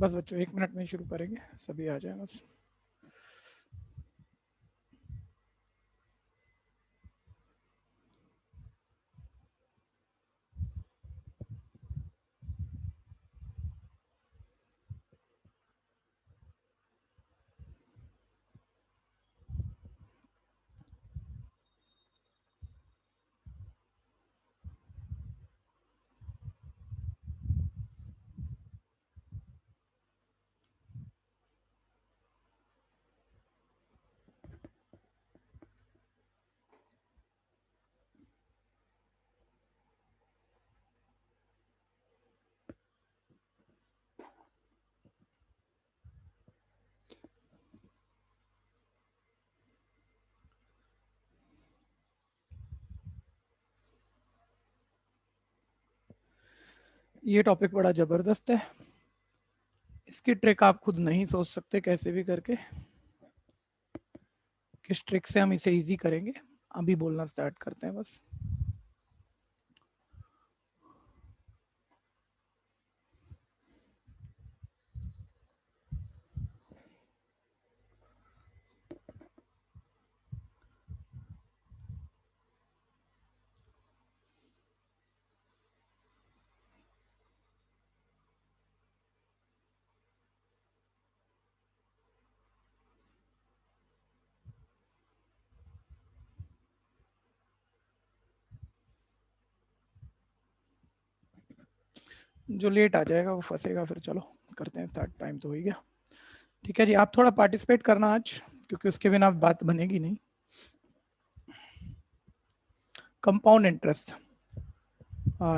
बस बच्चों 1 मिनट में शुरू करेंगे, सभी आ जाए बस। ये टॉपिक बड़ा जबरदस्त है, इसकी ट्रिक आप खुद नहीं सोच सकते कैसे भी करके। किस ट्रिक से हम इसे इजी करेंगे, अभी बोलना स्टार्ट करते हैं बस। जो लेट आ जाएगा वो फंसेगा फिर। चलो करते हैं स्टार्ट, टाइम तो हो ही गया। ठीक है जी, आप थोड़ा पार्टिसिपेट करना आज, क्योंकि उसके बिना बात बनेगी नहीं। कंपाउंड इंटरेस्ट,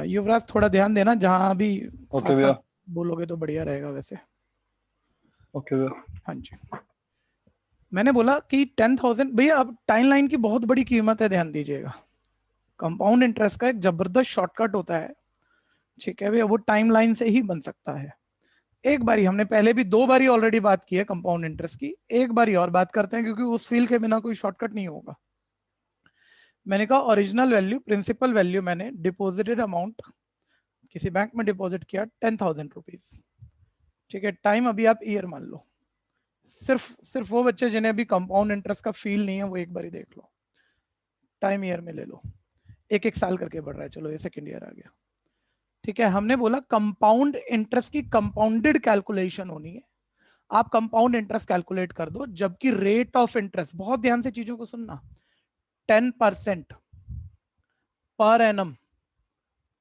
युवराज थोड़ा ध्यान देना, जहां भी साथ ओके भैया। साथ बोलोगे तो बढ़िया रहेगा वैसे। ओके भैया। हाँ जी, मैंने बोला कि 10,000 भैया, अब टाइम लाइन की बहुत बड़ी कीमत है, ध्यान दीजिएगा। कंपाउंड इंटरेस्ट का एक जबरदस्त शॉर्टकट होता है, ठीक है भैया, वो टाइम लाइन से ही बन सकता है। एक बारी, हमने पहले भी 2 बारी ऑलरेडी बात की है कंपाउंड इंटरेस्ट की, एक बारी और बात करते हैं, क्योंकि उस फील के बिना कोई शॉर्टकट नहीं होगा। मैंने कहा ओरिजिनल वैल्यू, प्रिंसिपल वैल्यू, मैंने डिपॉजिटेड अमाउंट किसी बैंक में डिपॉजिट किया 10,000 रुपीज, ठीक है। टाइम अभी आप ईयर मान लो। सिर्फ वो बच्चे जिन्हें अभी कंपाउंड इंटरेस्ट का फील नहीं है वो एक बारी देख लो। टाइम ईयर में ले लो, एक एक साल करके बढ़ रहा है। चलो ये सेकेंड ईयर आ गया, ठीक है। हमने बोला कंपाउंड इंटरेस्ट की कंपाउंडेड कैलकुलेशन होनी है। आप कंपाउंड इंटरेस्ट कैलकुलेट कर दो, जबकि रेट ऑफ इंटरेस्ट, बहुत ध्यान से चीजों को सुनना, 10% पर एनम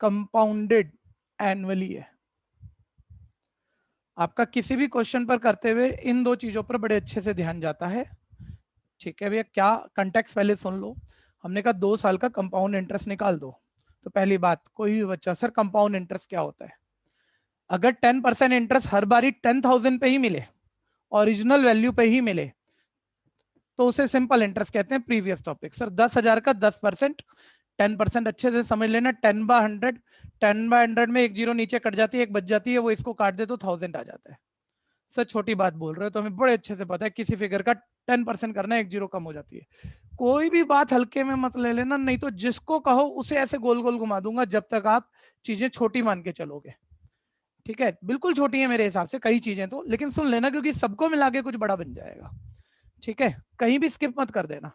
कंपाउंडेड एनुअली है। आपका किसी भी क्वेश्चन पर करते हुए इन 2 चीजों पर बड़े अच्छे से ध्यान जाता है, ठीक है भैया। क्या कंटेक्स्ट पहले सुन लो। हमने कहा 2 साल का कंपाउंड इंटरेस्ट निकाल दो। तो पहली बात, कोई भी बच्चा, सर कंपाउंड इंटरेस्ट क्या होता है? अगर 10% इंटरेस्ट हर बारी 10,000 पे ही मिले, ओरिजिनल वैल्यू पे ही मिले, तो उसे सिंपल इंटरेस्ट कहते हैं। प्रीवियस टॉपिक सर, 10,000 का 10%, 10% अच्छे से समझ लेना, 10/100, 10/100 में एक जीरो नीचे कट जाती है, एक बच जाती है, वो इसको काट दे तो 1000 आ जाता है। सर छोटी बात बोल रहे हो, तो हमें बड़े अच्छे से पता है किसी फिगर का 10% करना है, एक जीरो कम हो जाती है। कोई भी बात हल्के में मत ले लेना, नहीं तो जिसको कहो उसे ऐसे गोल गोल घुमा दूंगा जब तक आप चीजें छोटी मान के चलोगे, ठीक है। बिल्कुल छोटी है मेरे हिसाब से कई चीजें तो, लेकिन सुन लेना, क्योंकि सबको मिला के कुछ बड़ा बन जाएगा, ठीक है। कहीं भी स्किप मत कर देना,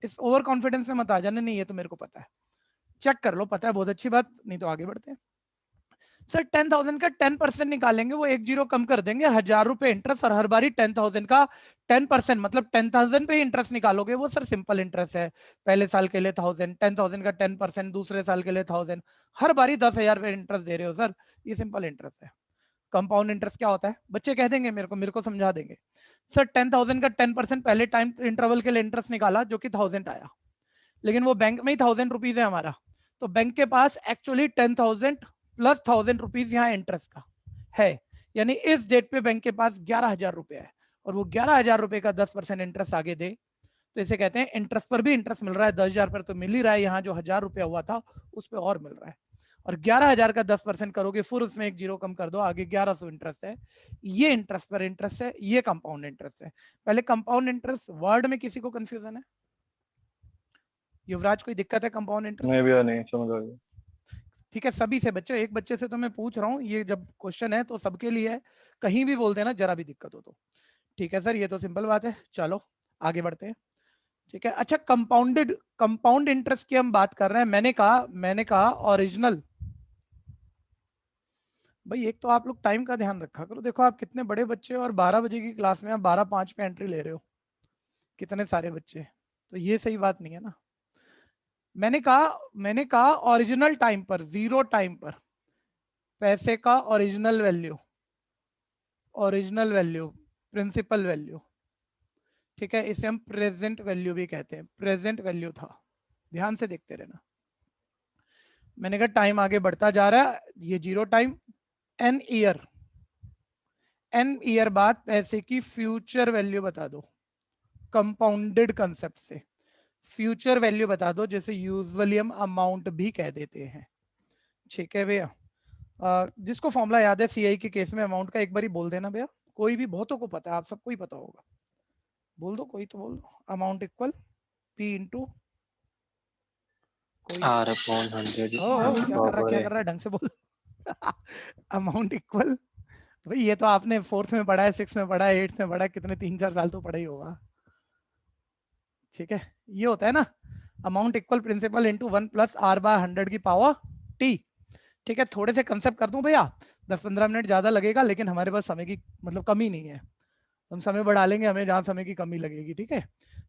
इस ओवर कॉन्फिडेंस में मत आ जाने, नहीं ये तो मेरे को पता है। चेक कर लो, पता है, बहुत अच्छी बात, नहीं तो आगे बढ़ते हैं। सर 10,000 का 10% निकालेंगे, वो एक जीरो कम कर देंगे, 1,000 रुपए इंटरेस्ट, और हर बारी 10,000 का 10%, मतलब 10,000 पे इंटरेस्ट निकालोगे। वो सर सिंपल इंटरेस्ट है, पहले साल के लिए 1000, 10,000 का 10%, दूसरे साल के लिए 1000, हर बारी 10,000 पे इंटरेस्ट दे रहे हो सर, ये सिंपल इंटरेस्ट है। कंपाउंड इंटरेस्ट क्या होता है बच्चे, कह देंगे मेरे को समझा देंगे। सर 10,000 का 10% पहले टाइम इंटरवल के लिए इंटरेस्ट निकाला, जो कि 1000 आया, लेकिन वो बैंक में ही 1000 रुपीज है हमारा, तो बैंक के पास एक्चुअली 10,000 प्लस 1000 रुपीज यहाँ इंटरेस्ट का है, यानी इस डेट पे बैंक के पास 11,000 रुपए है, और वो 11,000 रुपए का 10% इंटरेस्ट आगे दे, तो इसे कहते हैं इंटरेस्ट पर भी इंटरेस्ट मिल रहा है। 10,000 पर तो मिल ही रहा है, यहाँ जो 1,000 रुपया हुआ था उस पर और मिल रहा है, और 11,000 का 10% करोगे, फिर उसमें एक जीरो कम कर दो, आगे 1,100 इंटरेस्ट है। ये इंटरेस्ट पर इंटरेस्ट है, ये कंपाउंड इंटरेस्ट है। पहले कंपाउंड इंटरेस्ट वर्ड में किसी को कंफ्यूजन है? युवराज कोई दिक्कत है कंपाउंड इंटरेस्ट नहीं में? भैया, नहीं समझ आ गया। ठीक है, सभी से बच्चे, एक बच्चे से तो मैं पूछ रहा हूँ, ये जब क्वेश्चन है तो सबके लिए है, कहीं भी बोल देना जरा भी दिक्कत हो तो। ठीक है सर, ये तो सिंपल बात है, चलो आगे बढ़ते हैं। ठीक है, अच्छा कंपाउंड इंटरेस्ट की हम बात कर रहे हैं। मैंने कहा ओरिजिनल। भाई एक तो आप लोग टाइम का ध्यान रखा करो, देखो आप कितने बड़े बच्चे हो और 12 बजे की क्लास में आप 12:05 पे एंट्री ले रहे हो, कितने सारे बच्चे, तो ये सही बात नहीं है ना। मैंने कहा ओरिजिनल टाइम पर, जीरो टाइम पर पैसे का ओरिजिनल वैल्यू प्रिंसिपल वैल्यू, ठीक है, इसे हम प्रेजेंट वैल्यू भी कहते हैं, प्रेजेंट वैल्यू था। ध्यान से देखते रहना। मैंने कहा टाइम आगे बढ़ता जा रहा है, ये जीरो टाइम, एन ईयर बाद पैसे की फ्यूचर वैल्यू बता दो, कंपाउंडेड कंसेप्ट से फ्यूचर वैल्यू बता दो, जैसे यूजुअली हम अमाउंट भी कह देते हैं। ठीक है भैया, जिसको फॉर्मूला याद है सीआई के केस में अमाउंट का, एक बार ही बोल देना भैया, कोई भी, बहुतों को पता है, आप सबको ही पता होगा, बोल दो, कोई तो बोल दो। अमाउंट इक्वल पी इंटू कोई, R upon 100 क्या कर power रहा है, ढंग से बोल। अमाउंट इक्वल, भाई ये तो आपने फोर्थ में पढ़ा है, सिक्स में पढ़ा है, एट्थ में पढ़ा है, कितने 3-4 साल तो पढ़ा ही होगा। ठीक है, ये होता है ना amount equal principal into 1 plus R by 100 की पावर टी। ठीक है, थोड़े से कंसेप्ट कर दूं भैया, 10-15 मिनट ज्यादा लगेगा, लेकिन हमारे पास समय की मतलब कमी नहीं है, हम समय बढ़ा लेंगे हमें जहां समय की कमी लगेगी। ठीक है,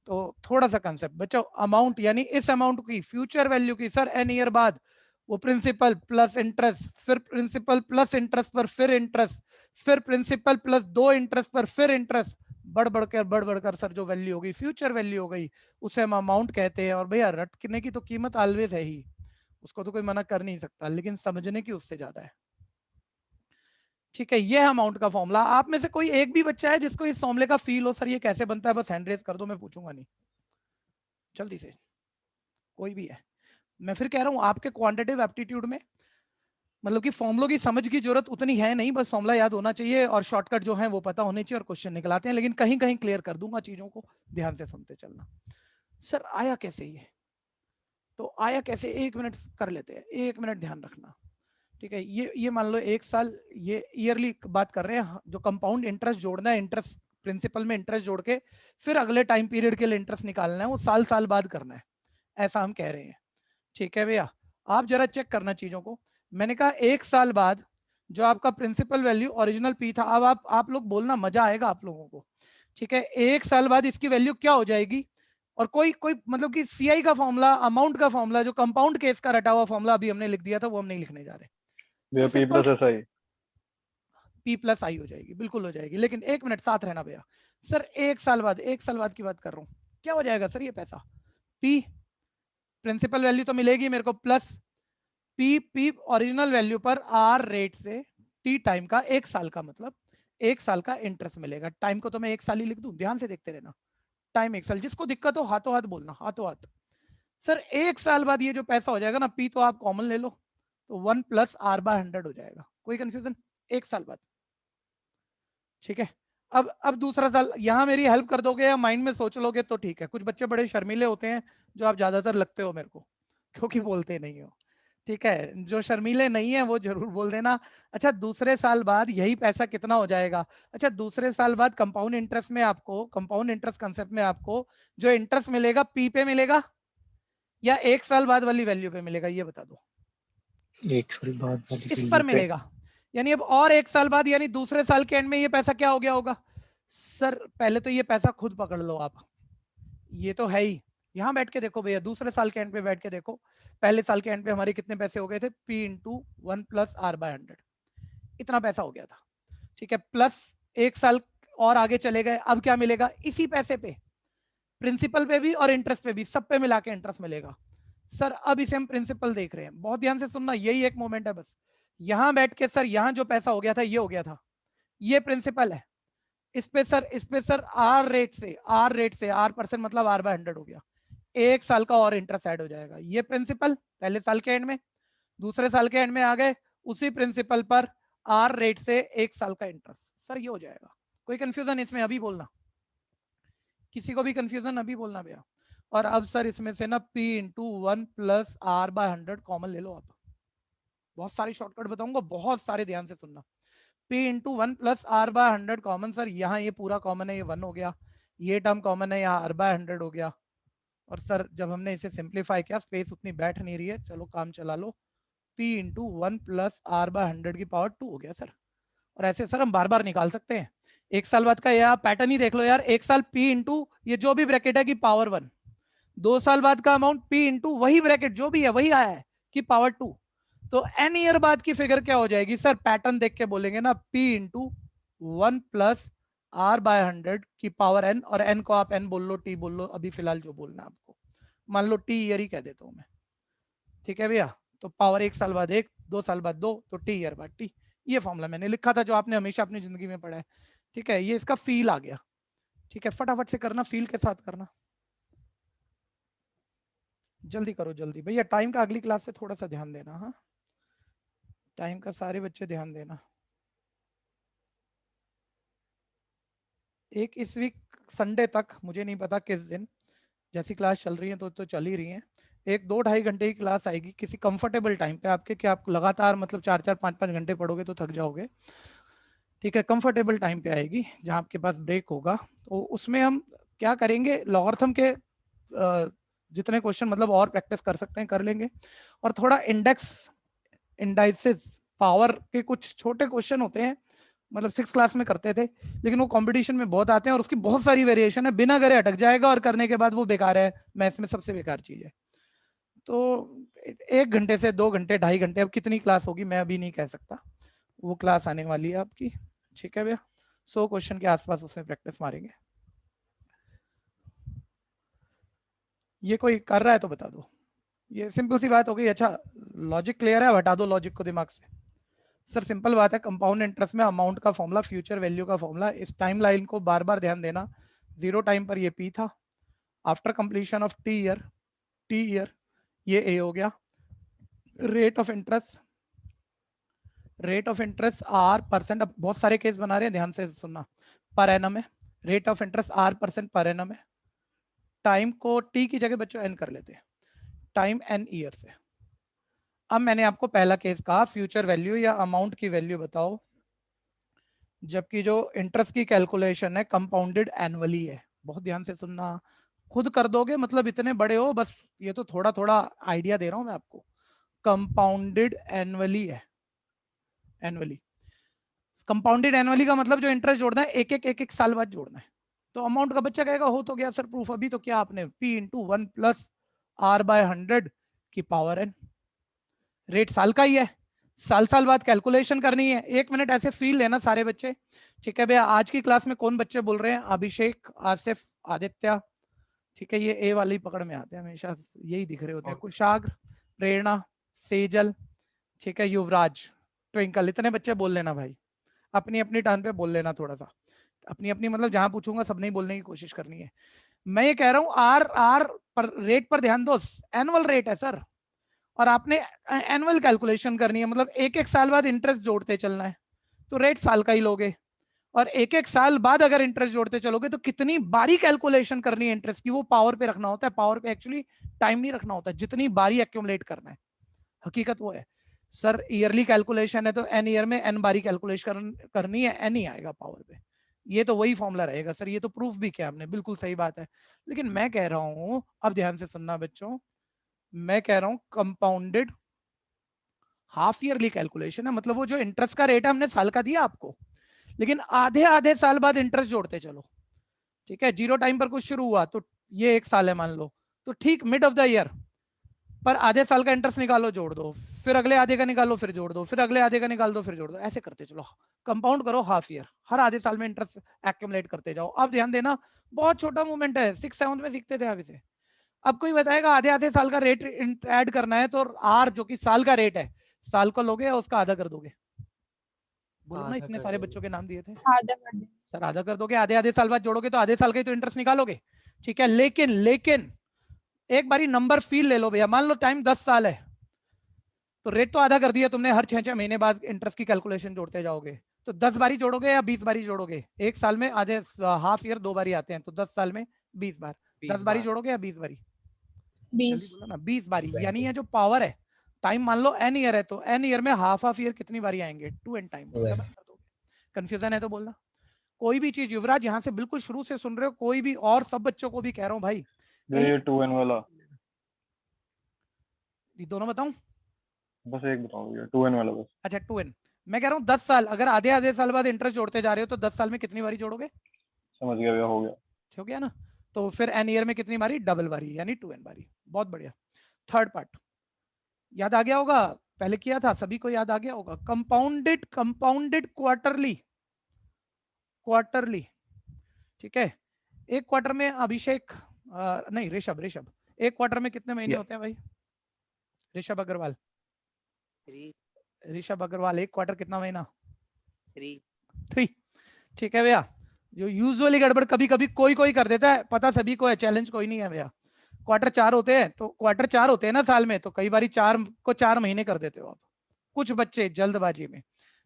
तो थोड़ा सा कंसेप्ट बच्चों, अमाउंट यानी इस अमाउंट की फ्यूचर वैल्यू की सर एन ईयर बाद वो प्रिंसिपल प्लस इंटरेस्ट, फिर प्रिंसिपल प्लस इंटरेस्ट पर फिर इंटरेस्ट, फिर प्रिंसिपल प्लस 2 इंटरेस्ट पर फिर इंटरेस्ट, बढ़ बढ़कर सर जो वैल्यू होगी फ्यूचर वैल्यू हो गई, उसे हम अमाउंट कहते हैं। और भैया रटने की तो कीमत ऑलवेज है ही, उसको तो कोई मना कर नहीं सकता, लेकिन समझने की उससे ज्यादा है। ठीक है, ये है अमाउंट का फॉर्मूला। आप में से कोई एक भी बच्चा है जिसको इस फॉर्मूले का फील हो सर ये कैसे बनता है, बस हैंड रेज कर दो, मैं पूछूंगा नहीं, जल्दी से, कोई भी है। मैं फिर कह रहा हूं आपके क्वांटिटेटिव एप्टीट्यूड में मतलब कि फॉर्मुलों की समझ की जरूरत उतनी है नहीं, बस फॉर्मुला याद होना चाहिए और शॉर्टकट जो है वो पता होने चाहिए और क्वेश्चन निकलाते हैं, लेकिन कहीं कहीं क्लियर कर दूंगा चीजों को, ध्यान से सुनते चलना। सर आया कैसे ये, तो आया कैसे, 1 मिनट कर लेते हैं, 1 मिनट ध्यान रखना। ठीक है, ये मान लो 1 साल, ये ईयरली बात कर रहे हैं, जो कंपाउंड इंटरेस्ट जोड़ना है, इंटरेस्ट प्रिंसिपल में इंटरेस्ट जोड़ के फिर अगले टाइम पीरियड के लिए इंटरेस्ट निकालना है, वो साल साल बाद करना है, ऐसा हम कह रहे हैं। ठीक है भैया, आप जरा चेक करना चीजों को। मैंने कहा 1 साल बाद जो आपका प्रिंसिपल वैल्यू ओरिजिनल पी था, अब आप लोग बोलना, मजा आएगा आप लोगों को। ठीक है, 1 साल बाद इसकी वैल्यू क्या हो जाएगी, और कोई कोई मतलब कि सीआई का फॉर्मूला, अमाउंट का फॉर्मूला, जो कंपाउंड केस का रटा हुआ फॉर्मूला अभी हमने लिख दिया था, वो हम नहीं लिखने जा रहे sir, P simple, plus SI P plus I हो जाएगी, बिल्कुल हो जाएगी, लेकिन 1 मिनट साथ रहना भैया। सर 1 साल बाद, 1 साल बाद की बात कर रहा हूँ, क्या हो जाएगा सर ये पैसा, पी प्रिंसिपल वैल्यू तो मिलेगी मेरे को, प्लस पी ओरिजिनल वैल्यू पर आर रेट से टी टाइम का 1 साल का, मतलब 1 साल का इंटरेस्ट मिलेगा। टाइम को तो मैं 1 साल ही लिख दूं, ध्यान से देखते रहना, टाइम 1 साल, जिसको दिक्कत हो हाथों हाथ बोलना, हाथों हाथ। सर 1 साल बाद ये जो पैसा हो जाएगा ना, पी तो आप कॉमन ले लो, तो 1 प्लस आर बाय 100 हो जाएगा, कोई कंफ्यूजन, 1 साल बाद। ठीक है, अब दूसरा साल, यहां मेरी हेल्प कर दोगे या माइंड में सोच लोगे तो ठीक है, कुछ बच्चे बड़े शर्मीले होते हैं, जो आप ज्यादातर लगते हो मेरे को, क्योंकि बोलते नहीं हो। ठीक है, जो शर्मीले नहीं है वो जरूर बोल देना। अच्छा, दूसरे साल बाद यही पैसा कितना हो जाएगा, अच्छा दूसरे साल बाद कंपाउंड इंटरेस्ट में आपको, कंपाउंड इंटरेस्ट कंसेप्ट में आपको जो इंटरेस्ट मिलेगा पी पे मिलेगा या 1 साल बाद वाली वैल्यू पे मिलेगा, ये बता दो। 1 साल बाद वाली इस वैल्यू पर पे मिलेगा, यानी अब और 1 साल बाद, यानी दूसरे साल के एंड में ये पैसा क्या हो गया होगा। सर पहले तो ये पैसा खुद पकड़ लो आप, ये तो है ही, यहां बैठ के देखो भैया, दूसरे साल के एंड पे बैठ के देखो, पहले साल के एंड पे हमारे कितने पैसे हो गए थे, P into 1 plus R by 100, इतना पैसा हो गया था। ठीक है, प्लस 1 साल और आगे चले गए, अब क्या मिलेगा इसी पैसे पे, प्रिंसिपल पे भी और इंटरेस्ट पे भी, सब पे मिला के इंटरेस्ट मिलेगा। सर अब इसे हम प्रिंसिपल देख रहे हैं, बहुत ध्यान से सुनना, यही एक मोमेंट है बस। यहां बैठ के सर, यहां जो पैसा हो गया था ये हो गया था, ये प्रिंसिपल है, इस पे सर आर रेट से आर परसेंट मतलब आर बाय 100 हो गया, 1 साल का और इंटरेस्ट ऐड हो जाएगा, ये प्रिंसिपल पहले साल के एंड में, दूसरे साल के एंड में आ गए, उसी प्रिंसिपल पर आर रेट से 1 साल का इंटरेस्ट, सर ये हो जाएगा। कोई कंफ्यूजन इसमें अभी बोलना, किसी को भी कंफ्यूजन अभी बोलना भैया। और अब सर इसमें से ना P into 1 plus R by 100 common ले लो आप, बहुत सारे शॉर्टकट बताऊंगा, बहुत सारे ध्यान से सुनना। P into 1 plus R by 100 common sir, यहाँ ये पूरा कॉमन है, ये 1 हो गया, ये टर्म कॉमन है, यहाँ R बाय 100 हो गया। और सर जब हमने इसे सिंप्लीफाई किया, स्पेस उतनी बैठ नहीं रही है, चलो काम चला लो, P into 1 plus R by 100 की पावर 2 हो गया सर। और ऐसे सर हम बार बार निकाल सकते हैं। एक साल बाद का यह पैटर्न ही देख लो यार, एक साल P इंटू ये जो भी ब्रैकेट है की पावर 1, 2 साल बाद का अमाउंट P इंटू वही ब्रैकेट जो भी है वही आया है की पावर 2। तो n ईयर बाद की फिगर क्या हो जाएगी सर, पैटर्न देख के बोलेंगे ना, P into 1 plus R by 100 की पावर n, और n को आप n बोल लो, t बोल लो, अभी फिलहाल जो बोलना है आपको, मान लो t ईयर ही कह देता हूं मैं, ठीक है भैया। तो पावर 1 साल बाद 1, 2 साल बाद 2, तो t ईयर बाद t। ये फॉर्मूला मैंने लिखा था जो आपने हमेशा अपनी जिंदगी में पढ़ा है, ठीक है। ये इसका फील आ गया, ठीक है। फटाफट से करना, फील के साथ करना, जल्दी करो जल्दी भैया, टाइम का अगली क्लास से थोड़ा सा ध्यान देना। हाँ, टाइम का सारे बच्चे ध्यान देना। एक इस वीक संडे तक, मुझे नहीं पता किस दिन, जैसी क्लास चल रही है तो चल ही रही है, एक 2-2.5 घंटे की क्लास आएगी किसी कंफर्टेबल टाइम पे आपके, कि आप लगातार मतलब 4-4 5-5 घंटे पढ़ोगे तो थक जाओगे, ठीक है। कंफर्टेबल टाइम पे आएगी जहां आपके पास ब्रेक होगा। तो उसमें हम क्या करेंगे, लॉगरिथम के जितने क्वेश्चन मतलब और प्रैक्टिस कर सकते हैं कर लेंगे, और थोड़ा इंडेक्स, इंडाइसिस, पावर के कुछ छोटे क्वेश्चन होते हैं, मतलब 6 क्लास में करते थे, लेकिन वो कंपटीशन में बहुत आते हैं और उसकी बहुत सारी वेरिएशन है, बिना करे अटक जाएगा और करने के बाद वो बेकार है, मैथ्स में सबसे बेकार चीज है। तो 1 घंटे से 2 घंटे 2.5 घंटे, अब कितनी क्लास होगी मैं अभी नहीं कह सकता, वो क्लास आने वाली है आपकी, ठीक है भैया। 100 क्वेश्चन के आसपास उसमें प्रैक्टिस मारेंगे। ये कोई कर रहा है तो बता दो, ये सिंपल सी बात हो गई। अच्छा, लॉजिक क्लियर है, हटा दो लॉजिक को दिमाग से। सर सिंपल बात है, कंपाउंड इंटरेस्ट में अमाउंट का फॉर्मूला फ्यूचर वैल्यू का फॉर्मूला, इस टाइम लाइन को बार बार ध्यान देना। 0 टाइम पर ये P था, after completion of T year ये A हो गया। Rate of interest, rate of interest R%, अब बहुत सारे केस बना रहे हैं, ध्यान से सुनना, पर एनम है, rate of interest R% per annum है। टाइम को T की जगह बच्चों N कर लेते हैं, टाइम N ईयर से। अब मैंने आपको पहला केस कहा, फ्यूचर वैल्यू या अमाउंट की वैल्यू बताओ, जबकि जो इंटरेस्ट की कैलकुलेशन है कंपाउंडेड एनुअली है। बहुत ध्यान से सुनना, खुद कर दोगे मतलब इतने बड़े हो, बस ये तो थोड़ा थोड़ा आइडिया दे रहा हूं मैं आपको। कंपाउंडेड एनुअली है, एनुअली। कंपाउंडेड एनुअली का मतलब जो इंटरेस्ट जोड़ना है एक एक साल बाद जोड़ना है। तो अमाउंट का बच्चा कहेगा हो तो गया सर प्रूफ, अभी तो क्या आपने P into 1 plus R by 100 की पावर N, रेट साल का ही है, साल साल बाद कैलकुलेशन करनी है। 1 मिनट ऐसे फील लेना सारे बच्चे, ठीक है भैया। आज की क्लास में कौन बच्चे बोल रहे हैं, अभिषेक, आसिफ, आदित्य, ठीक है। ये ए वाली पकड़ में आते हैं हमेशा, यही दिख रहे होते हैं। कुशाग्र, प्रेरणा, सेजल, ठीक है, युवराज, ट्विंकल, इतने बच्चे बोल लेना भाई, अपनी अपनी टर्न पे बोल लेना, थोड़ा सा अपनी अपनी, मतलब जहां पूछूंगा सब नहीं बोलने की कोशिश करनी है। मैं ये कह रहा हूं आर आर पर रेट पर ध्यान दो, एनुअल रेट है सर, और आपने एनुअल कैलकुलेशन करनी है, मतलब एक एक साल बाद इंटरेस्ट जोड़ते चलना है, तो रेट साल का ही लोगे। और एक एक साल बाद अगर इंटरेस्ट जोड़ते चलोगे तो कितनी बारी कैलकुलेशन करनी है इंटरेस्ट की, वो पावर पे रखना होता है, पावर पे एक्चुअली टाइम नहीं रखना होता, जितनी बारी एक्यूमुलेट करना है, हकीकत वो है। सर ईयरली कैलकुलेशन है तो एन ईयर में एन बारी कैलकुलेशन करनी है, एन ही आएगा पावर पे, ये तो वही फॉर्मूला रहेगा सर। ये तो प्रूफ भी किया आपने, बिल्कुल सही बात है। लेकिन मैं कह रहा हूं, अब ध्यान से सुनना बच्चों, मैं कह रहा हूं कंपाउंडेड हाफ ईयरली कैलकुलेशन है, मतलब वो जो इंटरेस्ट का रेट है हमने साल का दिया आपको, लेकिन आधे आधे साल बाद इंटरेस्ट जोड़ते चलो, ठीक है। 0 टाइम पर कुछ शुरू हुआ तो ये 1 साल है मान लो, तो ठीक मिड ऑफ द ईयर पर आधे साल का इंटरेस्ट निकालो जोड़ दो, फिर अगले आधे का निकालो फिर जोड़ दो, फिर अगले आधे का निकाल दो फिर जोड़ दो, ऐसे करते चलो, कंपाउंड करो हाफ ईयर, हर आधे साल में इंटरेस्ट एक्यूमुलेट करते जाओ। अब ध्यान देना, बहुत छोटा मूवमेंट है, 6-7 में सीखते थे आप इसे। अब कोई बताएगा आधे आधे साल का रेट ऐड करना है, तो आर जो कि साल का रेट है, साल को लोगे या उसका आधा कर दोगे, बोलो ना, इतने सारे बच्चों के नाम दिए थे, आधा कर दे। सर आधा कर दोगे, आधे आधे साल बाद जोड़ोगे तो आधे साल का ही तो इंटरेस्ट निकालोगे, ठीक है। लेकिन लेकिन एक बारी नंबर फील ले लो भैया, मान लो टाइम 10 साल है, तो रेट तो आधा कर दिया तुमने, हर 6-6 महीने बाद इंटरेस्ट की कैलकुलेशन जोड़ते जाओगे, तो 10 बारी जोड़ोगे या 20 बारी जोड़ोगे, एक साल में आधे हाफ ईयर 2 बारी आते हैं, तो 10 साल में 20 बार, 10 बारी जोड़ोगे या 20 बारी, 20 जल्दी बोलो ना, 20 बारी। यानी ये जो पावर है, टाइम मान लो n ईयर है तो n ईयर में हाफ ईयर कितनी बारी आएंगे 2n टाइम। कंफ्यूजन है तो बोलना। कोई भी चीज युवराज यहाँ से बिल्कुल शुरू से सुन रहे हो, कोई भी और सब बच्चों को भी कह रहा हूँ भाई, ये 2n वाला ये दोनों बताऊं? बस एक बताओ ये 2n वाला बस। अच्छा 2n, मैं कह रहा हूँ 10 साल, अगर आधे आधे साल बाद इंटरेस्ट जोड़ते जा रहे हो तो 10 साल में कितनी बारी जोड़ोगे? समझ गया भैया, हो गया। हो गया ना। तो फिर n ईयर में कितनी बारी? डबल बारी, यानी 2n बारी। बहुत बढ़िया। थर्ड पार्ट याद आ गया होगा, पहले किया था, सभी को याद आ गया होगा। कंपाउंडेड क्वार्टरली, क्वार्टरली, ठीक है। एक क्वार्टर में अभिषेक नहीं ऋषभ, एक क्वार्टर में कितने महीने होते हैं भाई? ऋषभ अग्रवाल, एक क्वार्टर कितना महीना? 3। ठीक है भैया। जो यूजुअली गड़बड़ कभी कभी कोई कर देता है, पता सभी को है, चैलेंज कोई नहीं है भैया। क्वार्टर 4 होते हैं, तो क्वार्टर 4 होते हैं ना साल में, तो कई बार 4 को 4 महीने कर देते हो आप। कुछ बच्चे जल्दबाजी में,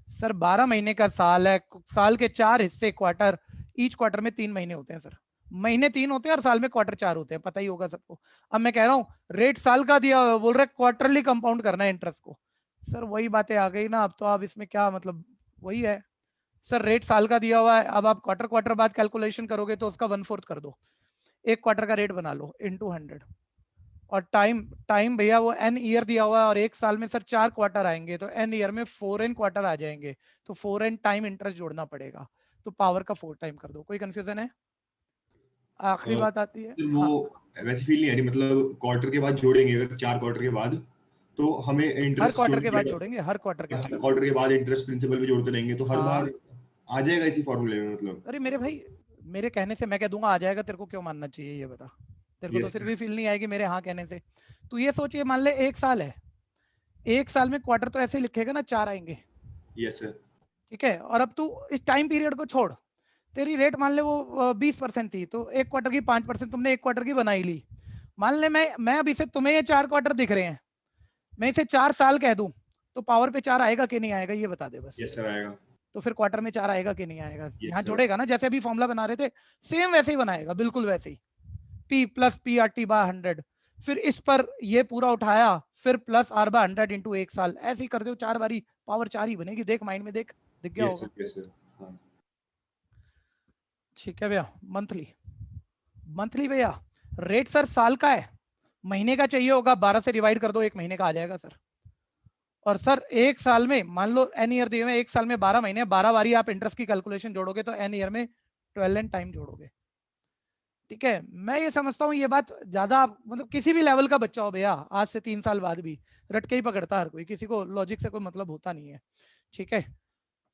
सर 12 महीने का साल है, साल के 4 हिस्से क्वार्टर, ईच क्वार्टर में 3 महीने होते हैं सर, महीने 3 होते हैं और साल में क्वार्टर 4 होते हैं, पता ही होगा सबको। अब मैं कह रहा हूँ रेट साल का दिया हुआ, बोल रहे क्वार्टरली कंपाउंड करना है इंटरेस्ट को। सर वही बातें आ गई ना, अब तो आप इसमें क्या मतलब, वही है सर, रेट साल का दिया हुआ है, अब आप क्वार्टर बाद कैलकुलेशन करोगे तो उसका 1/4 कर दो, एक क्वार्टर का रेट बना लो इनटू 100। और टाइम भैया वो n ईयर दिया हुआ है, और एक साल में सर 4 क्वार्टर आएंगे, तो n ईयर में 4n क्वार्टर आ जाएंगे, तो 4n टाइम इंटरेस्ट जोड़ना पड़ेगा, तो पावर का 4 टाइम कर दो। कोई कंफ्यूजन है? आखिरी बात आती है वो हाँ। वैसी फील नहीं आ रही, मतलब क्वार्टर के बाद जोड़ेंगे अगर 4 क्वार्टर के बाद, तो हमें इंटरेस्ट हर क्वार्टर के बाद जोड़ेंगे, हर क्वार्टर के बाद इंटरेस्ट प्रिंसिपल भी जोड़ते रहेंगे, तो हर बार आ जाएगा इसी फॉर्मूले में। मतलब अरे मेरे भाई, मेरे कहने से मैं कह दूंगा आ जाएगा, तेरे को क्यों मानना चाहिए ये बता? तेरे को तो फिर भी फील नहीं आएगी मेरे हाँ कहने से। तू ये सोचिए, मान ले 1 साल है, 1 साल में क्वार्टर तो ऐसे लिखेगा ना 4 आएंगे। Yes sir. ठीक है, और अब तू इस टाइम पीरियड को छोड़, तेरी रेट मान ले वो 20% थी, तो एक क्वार्टर की 5% तुमने एक क्वार्टर की बना ही ली। मान ले मैं अभी से तुम्हें ये 4 क्वार्टर दिख रहे हैं, मैं इसे 4 साल कह दूं, तो पावर पे 4 आएगा कि नहीं आएगा ये बता दे बस। यस सर आएगा। तो फिर क्वार्टर में 4 आएगा कि नहीं आएगा? यहाँ sir. जोड़ेगा ना, जैसे अभी फॉर्मूला बना रहे थे सेम वैसे ही बनाएगा, बिल्कुल वैसे ही। P प्लस PRT/100, फिर इस पर ये पूरा उठाया, फिर प्लस R/100 इंटू 1 साल, ऐसे ही कर दो 4 बारी, पावर 4 ही बनेगी। देख माइंड में देख, दिख गया होगा? yes, sir. हाँ। ठीक है भैया। मंथली भैया रेट सर साल का है, महीने का चाहिए होगा, 12 से डिवाइड कर दो, 1 महीने का आ जाएगा सर। और सर एक साल में मान लो n ईयर दिए हुए, एक साल में 12 महीने, 12 बारी आप इंटरेस्ट की कैलकुलेशन जोड़ोगे तो n ईयर में 12n टाइम जोड़ोगे। ठीक है, मैं ये समझता हूँ ये बात ज्यादा, मतलब किसी भी लेवल का बच्चा हो भैया, आज से 3 साल बाद भी रट के ही पकड़ता है हर कोई, किसी को लॉजिक से कोई मतलब होता नहीं है। ठीक है,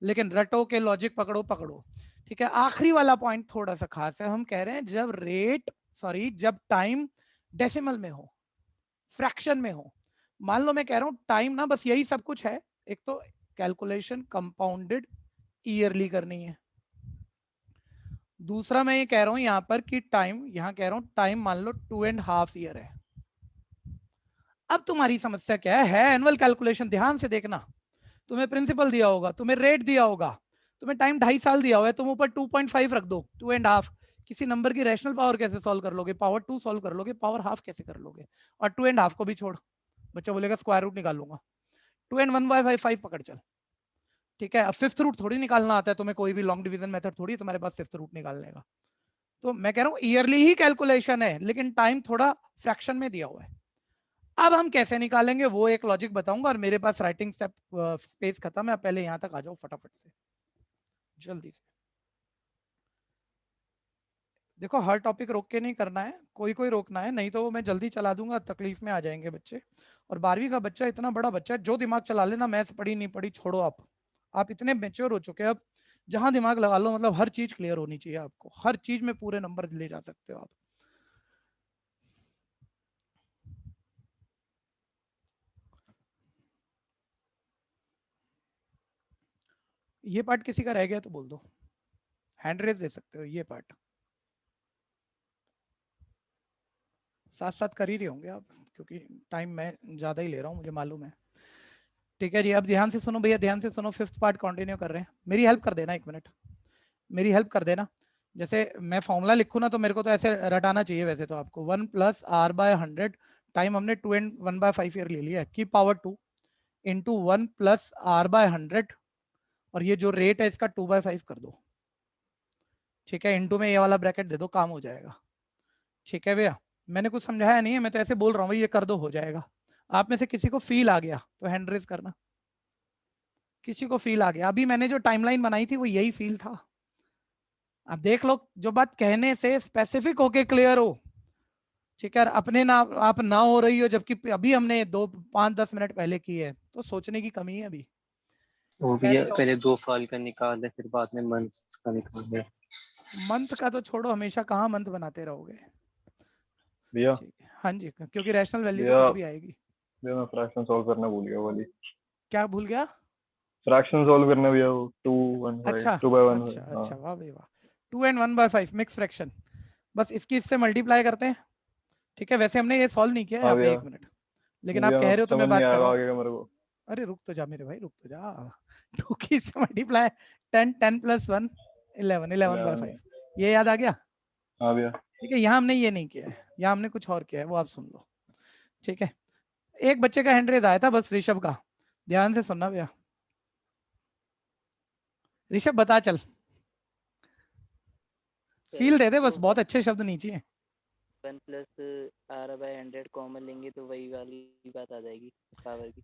लेकिन रटो के लॉजिक पकड़ो। ठीक है, आखिरी वाला पॉइंट थोड़ा सा खास है। हम कह रहे हैं जब टाइम डेसिमल में हो, फ्रैक्शन में हो। मान लो मैं कह रहा हूं टाइम ना बस यही सब कुछ है, एक तो कैलकुलेशन कंपाउंडेड ईयरली करनी है, दूसरा मैं ये कह रहा हूं यहां पर कि टाइम, यहां कह रहा हूं टाइम मान लो 2.5 ईयर है। अब तुम्हारी समस्या क्या है एनुअल कैलकुलेशन, ध्यान से देखना। तुम्हें प्रिंसिपल दिया होगा, तुम्हें रेट दिया होगा, तुम्हें टाइम 2.5 साल दिया हुआ है, तुम ऊपर 2.5 रख दो, 2.5। किसी नंबर की रैशनल पावर कैसे सॉल्व कर लोगे? पावर 2 सॉल्व कर लोगे, पावर हाफ कैसे कर लोगे? और 2.5 को भी छोड़, बच्चा बोलेगा स्क्वायर रूट निकाल लूंगा, 2n1/5 पकड़ चल। ठीक है, अब फिफ्थ रूट थोड़ी निकालना आता है तुम्हें, कोई भी लॉन्ग डिवीजन मेथड थोड़ी है तुम्हारे पास फिफ्थ रूट निकालने का। तो मैं कह रहा हूं ईयरली ही कैलकुलेशन है, लेकिन टाइम थोड़ा फ्रैक्शन में दिया हुआ है। अब हम कैसे निकालेंगे वो एक लॉजिक बताऊंगा, और मेरे पास राइटिंग स्टेप स्पेस खत्म है, आप पहले यहां तक आ जाओ फटाफट से, जल्दी से। देखो हर टॉपिक रोक के नहीं करना है, कोई रोकना है, नहीं तो मैं जल्दी चला दूंगा, तकलीफ में आ जाएंगे बच्चे। और 12वीं का बच्चा इतना बड़ा बच्चा है, जो दिमाग चला लेना, मैथ्स पढ़ी नहीं पढ़ी छोड़ो, आप इतने मेच्योर हो चुके हैं अब, जहां दिमाग लगा लो, मतलब हर चीज क्लियर होनी चाहिए आपको, हर चीज में पूरे नंबर ले जा सकते हो आप। ये पार्ट किसी का रह गया तो बोल दो, हैंड रेज दे सकते हो। ये पार्ट साथ साथ कर ही रहे होंगे आप, क्योंकि टाइम मैं ज्यादा ही ले रहा हूँ, मुझे मालूम है। ठीक है जी, अब ध्यान से सुनो भैया, ध्यान से सुनो, फिफ्थ पार्ट कंटिन्यू कर रहे हैं। मेरी हेल्प कर देना, 1 मिनट मेरी हेल्प कर देना। जैसे मैं फॉर्मूला लिखूँ ना, तो मेरे को तो ऐसे रटाना चाहिए वैसे तो आपको, 1 + R/100 टाइम हमने 2n1/5 ईयर ले लिया है, की पावर 2 इंटू 1 प्लस r/100, और ये जो रेट है इसका 2/5 कर दो, ठीक है, इंटू में ये वाला ब्रैकेट दे दो, काम हो जाएगा। ठीक है भैया, मैंने कुछ समझाया नहीं है, मैं तो ऐसे बोल रहा हूँ, ये कर दो हो जाएगा। आप में से किसी को फील आ गया तो हैंड रेज करना, किसी को फील आ गया। अभी मैंने जो टाइमलाइन बनाई थी वो यही फील था। आप देख लो, जो बात कहने से स्पेसिफिक होके क्लियर हो, ठीक है, अपने ना आप ना हो रही हो, जबकि अभी हमने 5-10 मिनट पहले की है, तो सोचने की कमी है अभी। वो भी है, पहले 2 साल का निकाल है, फिर बाद में मंथ्स का निकाल है। मंथ का तो छोड़ो, हमेशा कहाँ मंथ बनाते रहोगे। भैया ठीक है, हाँ जी, क्योंकि रैशनल वैल्यू तो भैया कुछ भी आएगी। भैया मैं फ्रैक्शन सॉल्व करना भूल गया वाली। क्या भूल गया? फ्रैक्शन सॉल्व करना भैया, वो 2/1/5 अच्छा 2/1। अच्छा अच्छा, वाह भाई वाह। 2n1/5 मिक्स फ्रैक्शन, बस इसकी इससे मल्टीप्लाई करते हैं। ठीक है, वैसे हमने ये सॉल्व नहीं किया हाँ यहाँ पे, भैया, एक मिनट, लेकिन आप भैया कह रहे हो तो मैं समझ नहीं बात कर आएगा रहा हूँ। आगे का मेरे को। अरे रुक तो जा मेरे भाई, रुक तो जा। 2 की से मल्टीप्लाई 10 + 1 11/5, ये याद आ गया? हाँ भैया, ठीक है, यहाँ हमने ये नहीं किया है, यहाँ हमने कुछ और किया है, वो आप सुन लो। ठीक है, एक बच्चे का हैंड रेज आया था, बस ऋषभ का, ध्यान से सुनना भैया। ऋषभ बता, चल फील दे दे बस, बहुत अच्छे शब्द नीचे हैं। 1 + r/100 कॉमन लेंगे तो वही वाली बात आ जाएगी पावर की।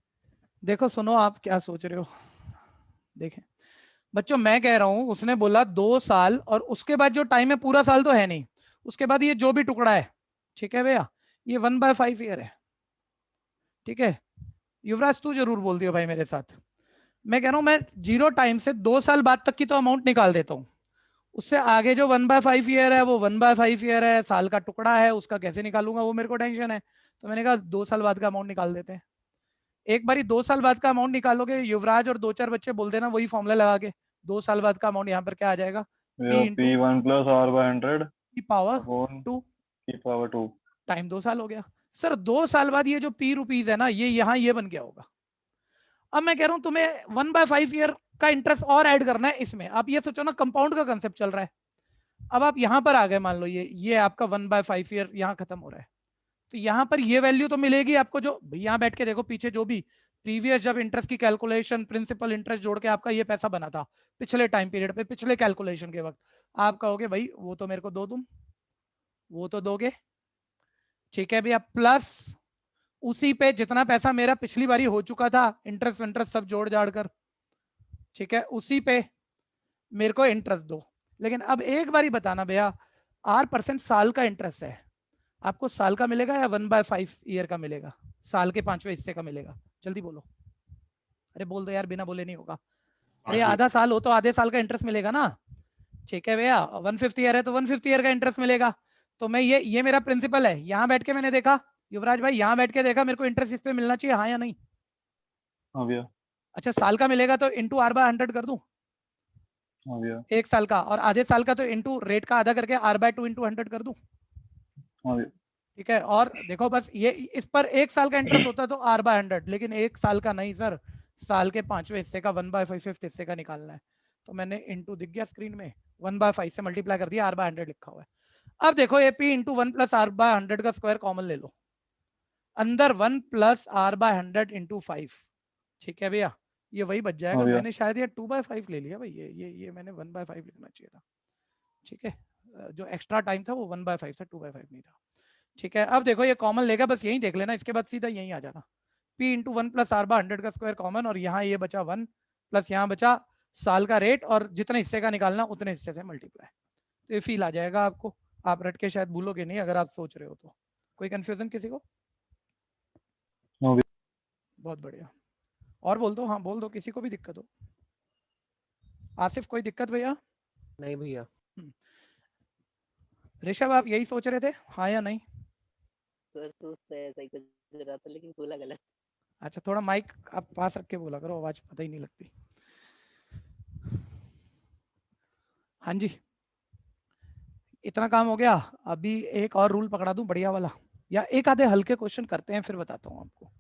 देखो सुनो, आप क्या सोच रहे हो, देखें बच्चों, मैं कह रहा हूं, उसने बोला 2 साल, और उसके बाद जो टाइम है पूरा साल तो है नहीं, उसके बाद ये जो भी टुकड़ा है, ठीक है भैया, ये 1/5 ईयर है। ठीक है, युवराज तू जरूर बोल दियो भाई मेरे साथ। मैं कह रहा हूं, मैं 0 टाइम से 2 साल बाद तक की तो अमाउंट निकाल देता हूं, उससे आगे जो 1/5 ईयर है वो 1/5 ईयर है, साल का टुकड़ा है, उसका कैसे निकालूंगा वो मेरे को टेंशन है। तो मैंने कहा 2 साल बाद का अमाउंट निकाल देते हैं। एक बारी 2 साल बाद का अमाउंट निकालोगे, युवराज और 2-4 बच्चे बोल देना वही फॉर्मूला लगा के, 2 साल बाद का अमाउंट यहाँ पर क्या आ जाएगा, भैया p इंटू P1 + r/100 की पावर अपॉन 2, की पावर 2। टाइम 2 साल हो गया। सर 2 साल बाद ये जो p रुपीज है ना, ये यहाँ ये बन गया होगा। अब मैं कह रहा हूँ तुम्हें 1/5 ईयर का इंटरेस्ट और ऐड करना है इसमें। आप ये सोचो ना, कंपाउंड का कंसेप्ट चल रहा है। अब आप यहाँ पर आ गए, मान लो ये आपका 1/5 ईयर यहाँ खत्म हो रहा है, तो यहाँ पर ये वैल्यू तो मिलेगी आपको, जो यहाँ बैठ के देखो पीछे जो भी प्रीवियस जब इंटरेस्ट की कैलकुलेशन, प्रिंसिपल इंटरेस्ट जोड़ के आपका ये पैसा बना था पिछले टाइम पीरियड पे, पिछले कैलकुलेशन के वक्त, आप कहोगे भाई वो तो मेरे को दो, तुम वो तो दोगे। ठीक है भैया, प्लस उसी पे जितना पैसा मेरा पिछली बारी हो चुका था, इंटरेस्ट इंटरेस्ट सब जोड़ जाड़ कर, ठीक है, उसी पे मेरे को इंटरेस्ट दो। लेकिन अब एक बारी बताना भैया, R% साल का इंटरेस्ट है, आपको साल का मिलेगा या 1/5 ईयर का मिलेगा, साल के 5वें हिस्से का मिलेगा? जल्दी बोलो, अरे बोल दो यार, बिना बोले नहीं होगा। अरे आधा साल हो तो आधे साल का इंटरेस्ट मिलेगा ना। ठीक है भैया, 1/5 ईयर है तो 1/5 ईयर का इंटरेस्ट मिलेगा। तो मैं ये मेरा प्रिंसिपल है, यहाँ बैठ के मैंने देखा, युवराज भाई यहाँ बैठ के देखा, मेरे को इंटरेस्ट इस पे मिलना चाहिए, हाँ या नहीं? हाँ भैया, अच्छा, साल का मिलेगा तो इंटू r/100 कर दूं, हाँ भैया, 1 साल का, और आधे साल का तो इंटू रेट का आधा करके r/2 इंटू 100 कर दूं। हाँ भैया। ठीक है, और देखो बस ये इस पर 1 साल का इंटरेस्ट होता तो r/100, लेकिन 1 साल का नहीं सर, साल के 5वें हिस्से का 1/5 हिस्से का निकालना है। तो मैंने इंटू दिख गया स्क्रीन में, 1/5 से मल्टीप्लाई कर दिया, r/100 लिखा हुआ है। अब देखो ये p इंटू 1 + r/100 का स्क्वायर कॉमन ले लो, अंदर 1 + r/100 इंटू 5। ठीक है भैया, ये वही बच जाएगा। हाँ भैया। मैंने शायद ये 2/5 ले लिया भाई, ये मैंने 1/5 लिखना चाहिए था। ठीक है, जो एक्स्ट्रा टाइम था वो 1/5 था, 2/5 नहीं था। ठीक है, अब देखो ये कॉमन लेगा, बस यही देख लेना, इसके बाद सीधा यही आ जाना, p इंटू 1 + r/100 का स्क्वायर कॉमन, और यहाँ ये बचा 1 प्लस यहाँ बचा साल का रेट, और जितने हिस्से का निकालना उतने हिस्से से मल्टीप्लाई। तो ये फील आ जाएगा आपको, आप रट के शायद भूलोगे नहीं अगर आप सोच रहे हो तो। कोई कंफ्यूजन किसी को? हाँ भैया। बहुत बढ़िया, और बोल दो, हाँ बोल दो, किसी को भी दिक्कत हो। आसिफ कोई दिक्कत भैया? नहीं भैया। ऋषभ आप यही सोच रहे थे, हाँ या नहीं? सर तो ऐसा ही कुछ रहा था लेकिन बोला गलत। अच्छा, थोड़ा माइक आप पास रख के बोला करो, आवाज पता ही नहीं लगती। हाँ जी, इतना काम हो गया। अभी एक और रूल पकड़ा दूं बढ़िया वाला, या एक आधे हल्के क्वेश्चन करते हैं फिर बताता हूँ आपको।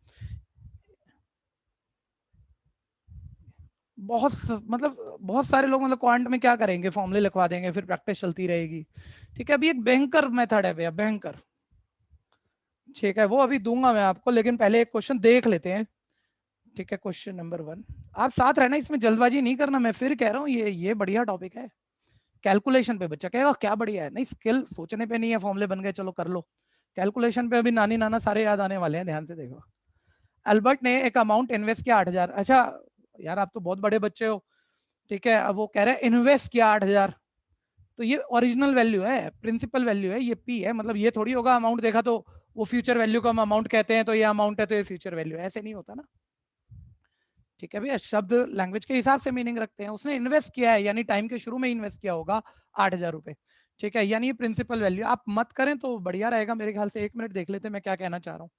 बहुत सारे लोग मतलब क्वांट में क्या करेंगे, फॉर्मूले लिखवा देंगे, फिर प्रैक्टिस चलती रहेगी। ठीक है, अभी एक बैंकर मेथड है भैया, बैंकर ठीक है, वो अभी दूंगा मैं आपको, लेकिन पहले एक क्वेश्चन देख लेते हैं। ठीक है, क्वेश्चन नंबर 1, आप साथ रहना, इसमें जल्दबाजी नहीं करना, मैं फिर कह रहा हूँ ये बढ़िया टॉपिक है। कैलकुलेशन पे बच्चा कहेगा क्या बढ़िया है, नहीं स्किल सोचने पे नहीं है, फॉर्मूले बन गए चलो कर लो। कैलकुलेशन पे अभी नानी नाना सारे याद आने वाले हैं, ध्यान से देखो। अल्बर्ट ने एक अमाउंट इन्वेस्ट किया 8,000। अच्छा यार आप तो बहुत बड़े बच्चे हो, ठीक है, अब वो कह रहे हैं इन्वेस्ट किया 8,000, तो ये ओरिजिनल वैल्यू है, प्रिंसिपल वैल्यू है, ये पी है, मतलब ये थोड़ी होगा अमाउंट देखा तो वो फ्यूचर वैल्यू को हम अमाउंट कहते हैं तो ये अमाउंट है तो ये फ्यूचर वैल्यू है, ऐसे नहीं होता ना। ठीक है भैया, शब्द लैंग्वेज के हिसाब से मीनिंग रखते हैं। उसने इन्वेस्ट किया है यानी टाइम के शुरू में इन्वेस्ट किया होगा 8,000 रुपए, ठीक है, यानी ये प्रिंसिपल वैल्यू। आप मत करें तो बढ़िया रहेगा मेरे ख्याल से। 1 मिनट देख लेते हैं मैं क्या कहना चाह रहा हूँ,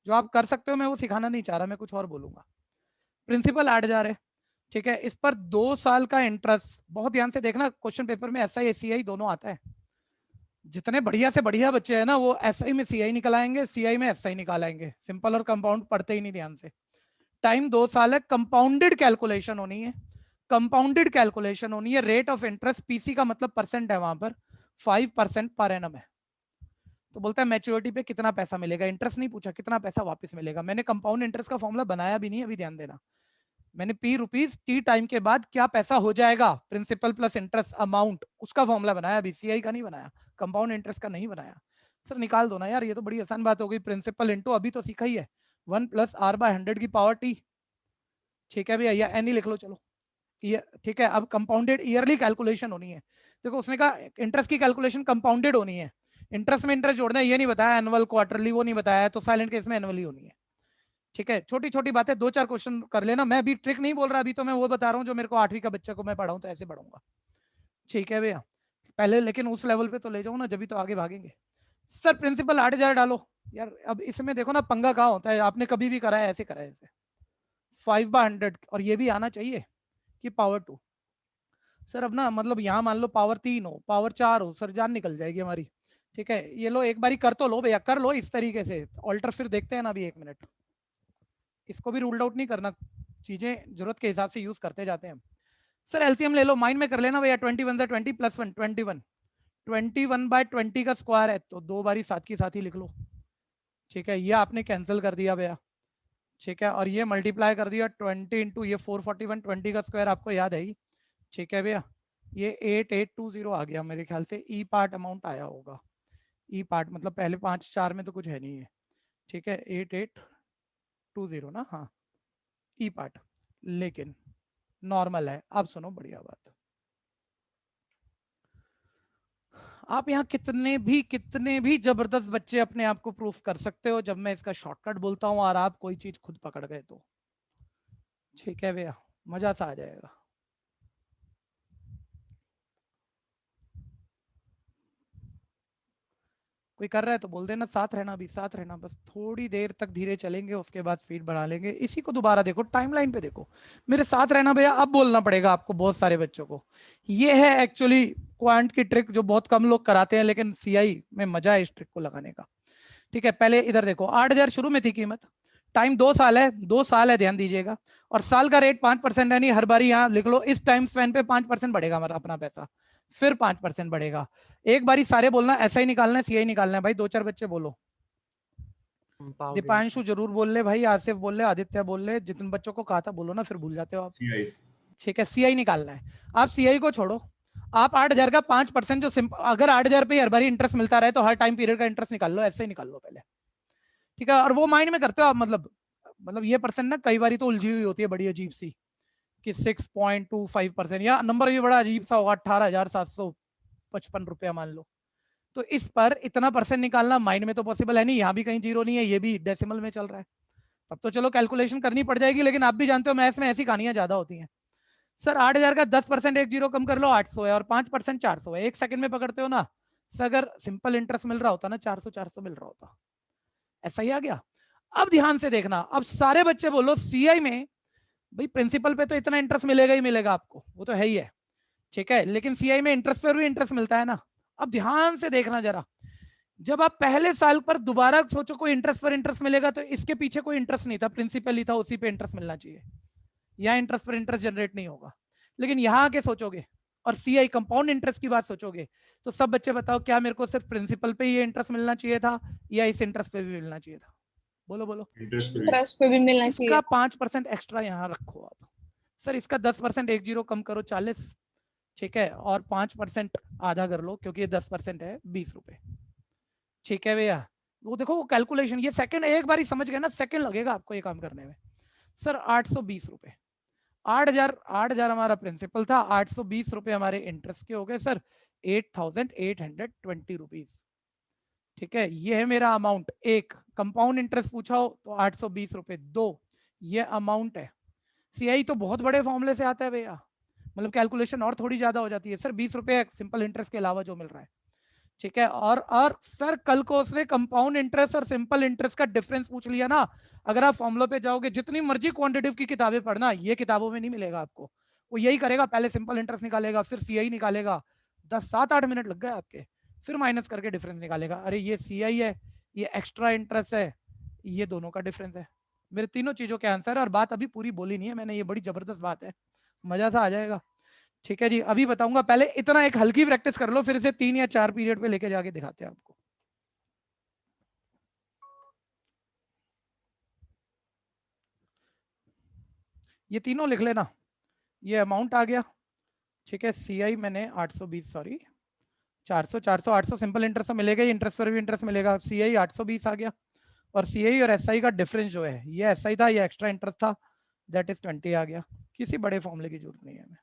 जो आप कर सकते हो मैं वो सिखाना नहीं चाह रहा, मैं कुछ और बोलूंगा। प्रिंसिपल 8,000 है, ठीक है, इस पर 2 साल का इंटरेस्ट, बहुत ध्यान से देखना क्वेश्चन पेपर में एसआई एसीआई दोनों आता है। जितने बढ़िया से बढ़िया बच्चे हैं ना वो एसआई में सीआई निकल आएंगे, सीआई में एसआई निकाल आएंगे, सिंपल और कंपाउंड पढ़ते ही नहीं ध्यान से। टाइम 2 साल है, कंपाउंडेड कैलकुलेशन होनी है, कंपाउंडेड कैलकुलेशन होनी है। रेट ऑफ इंटरेस्ट, पीसी का मतलब परसेंट है वहां पर, 5% पर एनम है। तो बोलता है मैच्योरिटी पे कितना पैसा मिलेगा, इंटरेस्ट नहीं पूछा, कितना पैसा वापस मिलेगा। मैंने कंपाउंड इंटरेस्ट का फॉर्मूला बनाया भी नहीं, अभी ध्यान देना। मैंने पी रुपीज टी टाइम के बाद क्या पैसा हो जाएगा, प्रिंसिपल प्लस इंटरेस्ट अमाउंट, उसका फॉर्मूला बनाया, अभी सीआई का नहीं बनाया, कंपाउंड इंटरेस्ट का नहीं बनाया। सर निकाल दो ना यार, ये तो बड़ी आसान बात हो गई, प्रिंसिपल इंटू अभी तो सीखा ही है 1 + r/100 की पावर टी। ठीक है भैया, या एन ही लिख लो चलो, ठीक है। अब कंपाउंडेड ईयरली कैलकुलेशन होनी है। देखो उसने कहा इंटरेस्ट की कैलकुलेशन कंपाउंडेड होनी है, इंटरेस्ट में इंटरेस्ट जोड़ना है, ये नहीं बताया एनुअल क्वार्टरली, वो नहीं बताया, तो साइलेंट केस में एनुअली होनी है। ठीक है, छोटी छोटी बातें 2-4 क्वेश्चन कर लेना, मैं अभी ट्रिक नहीं बोल रहा, अभी तो मैं वो बता रहा हूँ जो मेरे को 8वीं का बच्चे को मैं पढ़ाऊँ तो ऐसे पढ़ाऊंगा। ठीक है भैया, पहले लेकिन उस लेवल पे तो ले जाऊँ ना, जब तो आगे भागेंगे। सर प्रिंसिपल 8,000 डालो यार, अब इसमें देखो ना पंगा कहाँ होता है, आपने कभी भी करा है ऐसे करा है ऐसे 5/100, और ये भी आना चाहिए कि पावर 2। सर अब ना मतलब यहाँ मान लो पावर 3 हो, पावर 4 हो, सर जान निकल जाएगी हमारी। ठीक है, ये लो एक बारी कर तो लो भैया, कर लो इस तरीके से, ऑल्टर फिर देखते हैं ना अभी 1 मिनट, इसको भी रूल्ड आउट नहीं करना, चीजें जरूरत के हिसाब से यूज करते जाते हैं। सर एलसीएम ले लो, माइंड में कर लेना भैया, 21 20 + 1 21, 21/20 का स्क्वायर है तो 2 बारी साथ की साथ ही लिख लो। ठीक है, ये आपने कैंसिल कर दिया भैया, ठीक है, और ये मल्टीप्लाई कर दिया 20 इंटू ये 441, 20 का स्क्वायर आपको याद है ही। ठीक है भैया, ये 8820 आ गया मेरे ख्याल से, ई पार्ट अमाउंट आया होगा, ई पार्ट मतलब पहले 5-4 में तो कुछ है नहीं है। ठीक है 8820 ना, हाँ ई पार्ट, लेकिन नॉर्मल है। अब सुनो बढ़िया बात, आप यहाँ कितने भी जबरदस्त बच्चे अपने आप को प्रूफ कर सकते हो जब मैं इसका शॉर्टकट बोलता हूँ और आप कोई चीज खुद पकड़ गए तो। ठीक है भैया, मजा सा आ जाएगा। कोई कर रहा है तो बोल देना, साथ रहना, भी साथ रहना, बस थोड़ी देर तक धीरे चलेंगे उसके बाद स्पीड बढ़ा लेंगे। इसी को दोबारा देखो, टाइमलाइन पे देखो, मेरे साथ रहना भैया। अब बोलना पड़ेगा आपको बहुत सारे बच्चों को, ये है एक्चुअली क्वांट की ट्रिक जो बहुत कम लोग कराते हैं, लेकिन सीआई में मजा है इस ट्रिक को लगाने का। ठीक है, पहले इधर देखो, 8,000 शुरू में थी कीमत, टाइम 2 साल है, 2 साल है ध्यान दीजिएगा, और साल का रेट 5% है, नहीं हर बारी यहाँ लिख लो, इस टाइम स्पेन पे 5% बढ़ेगा हमारा अपना पैसा, फिर 5% बढ़ेगा। एक बारी सारे बोलना, ऐसा ही निकालना है सीआई निकालना है भाई। 2-4 बच्चे बोलो, दीपांशु जरूर बोल ले भाई, आसिफ बोल ले, आदित्य बोल ले, जितने बच्चों को कहा था बोलो ना, फिर भूल जाते हो आप। सीआई ठीक है, सीआई निकालना है। आप सीआई को छोड़ो, आप 8,000 का 5% जो अगर 8,000 पे हर बारी इंटरेस्ट मिलता रहे तो हर टाइम पीरियड का इंटरेस्ट निकाल लो, ऐसे ही निकाल लो पहले। ठीक है, और वो माइंड में करते हो आप, मतलब ये परसेंट ना कई बारी तो उलझी हुई होती है बड़ी अजीब सी, कि 6.25%, या नंबर भी बड़ा अजीब सा होगा, 18,755 रुपया मान लो, तो इस पर इतना परसेंट निकालना माइंड में तो पॉसिबल है नहीं, यहाँ भी कहीं जीरो नहीं है, ये भी डेसिमल में चल रहा है, तब तो चलो कैलकुलेशन करनी पड़ जाएगी, लेकिन आप भी जानते हो मैथ्स में ऐसी कहानियां ज्यादा होती हैं। सर 8,000 का 10% एक जीरो कम कर लो, 800 है, और 5% 400 है, 1 सेकंड में पकड़ते हो ना। अगर सिंपल इंटरेस्ट मिल रहा होता ना, 400 मिल रहा होता, ऐसा ही आ गया। अब ध्यान से देखना, अब सारे बच्चे बोलो सीआई में भाई प्रिंसिपल पे तो इतना इंटरेस्ट मिलेगा ही मिलेगा आपको, वो तो है ही है। ठीक है, लेकिन सीआई में इंटरेस्ट पर भी इंटरेस्ट मिलता है ना। अब ध्यान से देखना जरा, जब आप पहले साल पर दोबारा सोचो कोई इंटरेस्ट पर इंटरेस्ट मिलेगा, तो इसके पीछे कोई इंटरेस्ट नहीं था, प्रिंसिपल ही था, उसी पे इंटरेस्ट मिलना चाहिए, या इंटरेस्ट पर इंटरेस्ट जनरेट नहीं होगा। लेकिन यहां आके सोचोगे और सीआई कंपाउंड इंटरेस्ट की बात सोचोगे तो सब बच्चे बताओ क्या मेरे को सिर्फ प्रिंसिपल पे ये इंटरेस्ट मिलना चाहिए था या इस इंटरेस्ट पे भी मिलना चाहिए था? बोलो बोलो। इंटरेस्ट पे भी मिलना चाहिए। इसका 5% एक्स्ट्रा यहाँ रखो आप। सर इसका 10% 10 कम करो 40, ठीक है, और 5% आधा कर लो क्योंकि ये 10% है 20 रुपए, ठीक है भैया। वो देखो वो कैलकुलेशन, ये सेकंड एक बार ही समझ गए ना, सेकंड लगेगा आपको ये काम करने में। सर 820 रुपए, 8,000 हमारा प्रिंसिपल था, 820 रुपए हमारे इंटरेस्ट के हो गए सर 8,820 रुपीज, ठीक है। ये है मेरा अमाउंट। एक कंपाउंड इंटरेस्ट पूछा हो तो 820 रुपए, 2 ये अमाउंट है। सीआई तो बहुत बड़े फॉर्मूले से आता है भैया, मतलब कैलकुलेशन और थोड़ी ज्यादा हो जाती है सर। 20 रुपए सिंपल इंटरेस्ट के अलावा जो मिल रहा है, ठीक है। और सर कल को उसने कंपाउंड इंटरेस्ट और सिंपल इंटरेस्ट का डिफरेंस पूछ लिया ना, अगर आप फॉर्मूला पे जाओगे, जितनी मर्जी क्वांटिटेटिव की किताबें पढ़ना, ये किताबों में नहीं मिलेगा आपको। वो यही करेगा, पहले सिंपल इंटरेस्ट निकालेगा, फिर सीआई निकालेगा, 7-8 मिनट लग गए आपके, फिर माइनस करके डिफरेंस निकालेगा। अरे ये सीआई है, ये एक्स्ट्रा इंटरेस्ट है, ये दोनों का डिफरेंस है। मेरे तीनों चीजों के आंसर है, और बात अभी पूरी बोली नहीं है मैंने, ये बड़ी जबरदस्त बात है, मजा सा आ जाएगा, ठीक है जी। अभी बताऊंगा, पहले इतना एक हल्की प्रैक्टिस कर लो, फिर इसे 3 या 4 पीरियड पे लेके जाके दिखाते हैं आपको। ये तीनों लिख लेना, ये अमाउंट आ गया, ठीक है। सीआई मैंने 820, सॉरी 400, 400, 800 सिंपल इंटरेस्ट तो मिलेगा ही, इंटरेस्ट पर भी इंटरेस्ट मिलेगा। सीआई 820 आ गया, और सीआई और एसआई का डिफरेंस जो है, ये एसआई था, ये एक्स्ट्रा इंटरेस्ट था, दैट इज 20 आ गया। किसी बड़े फॉर्मूले की जरूरत नहीं है हमें।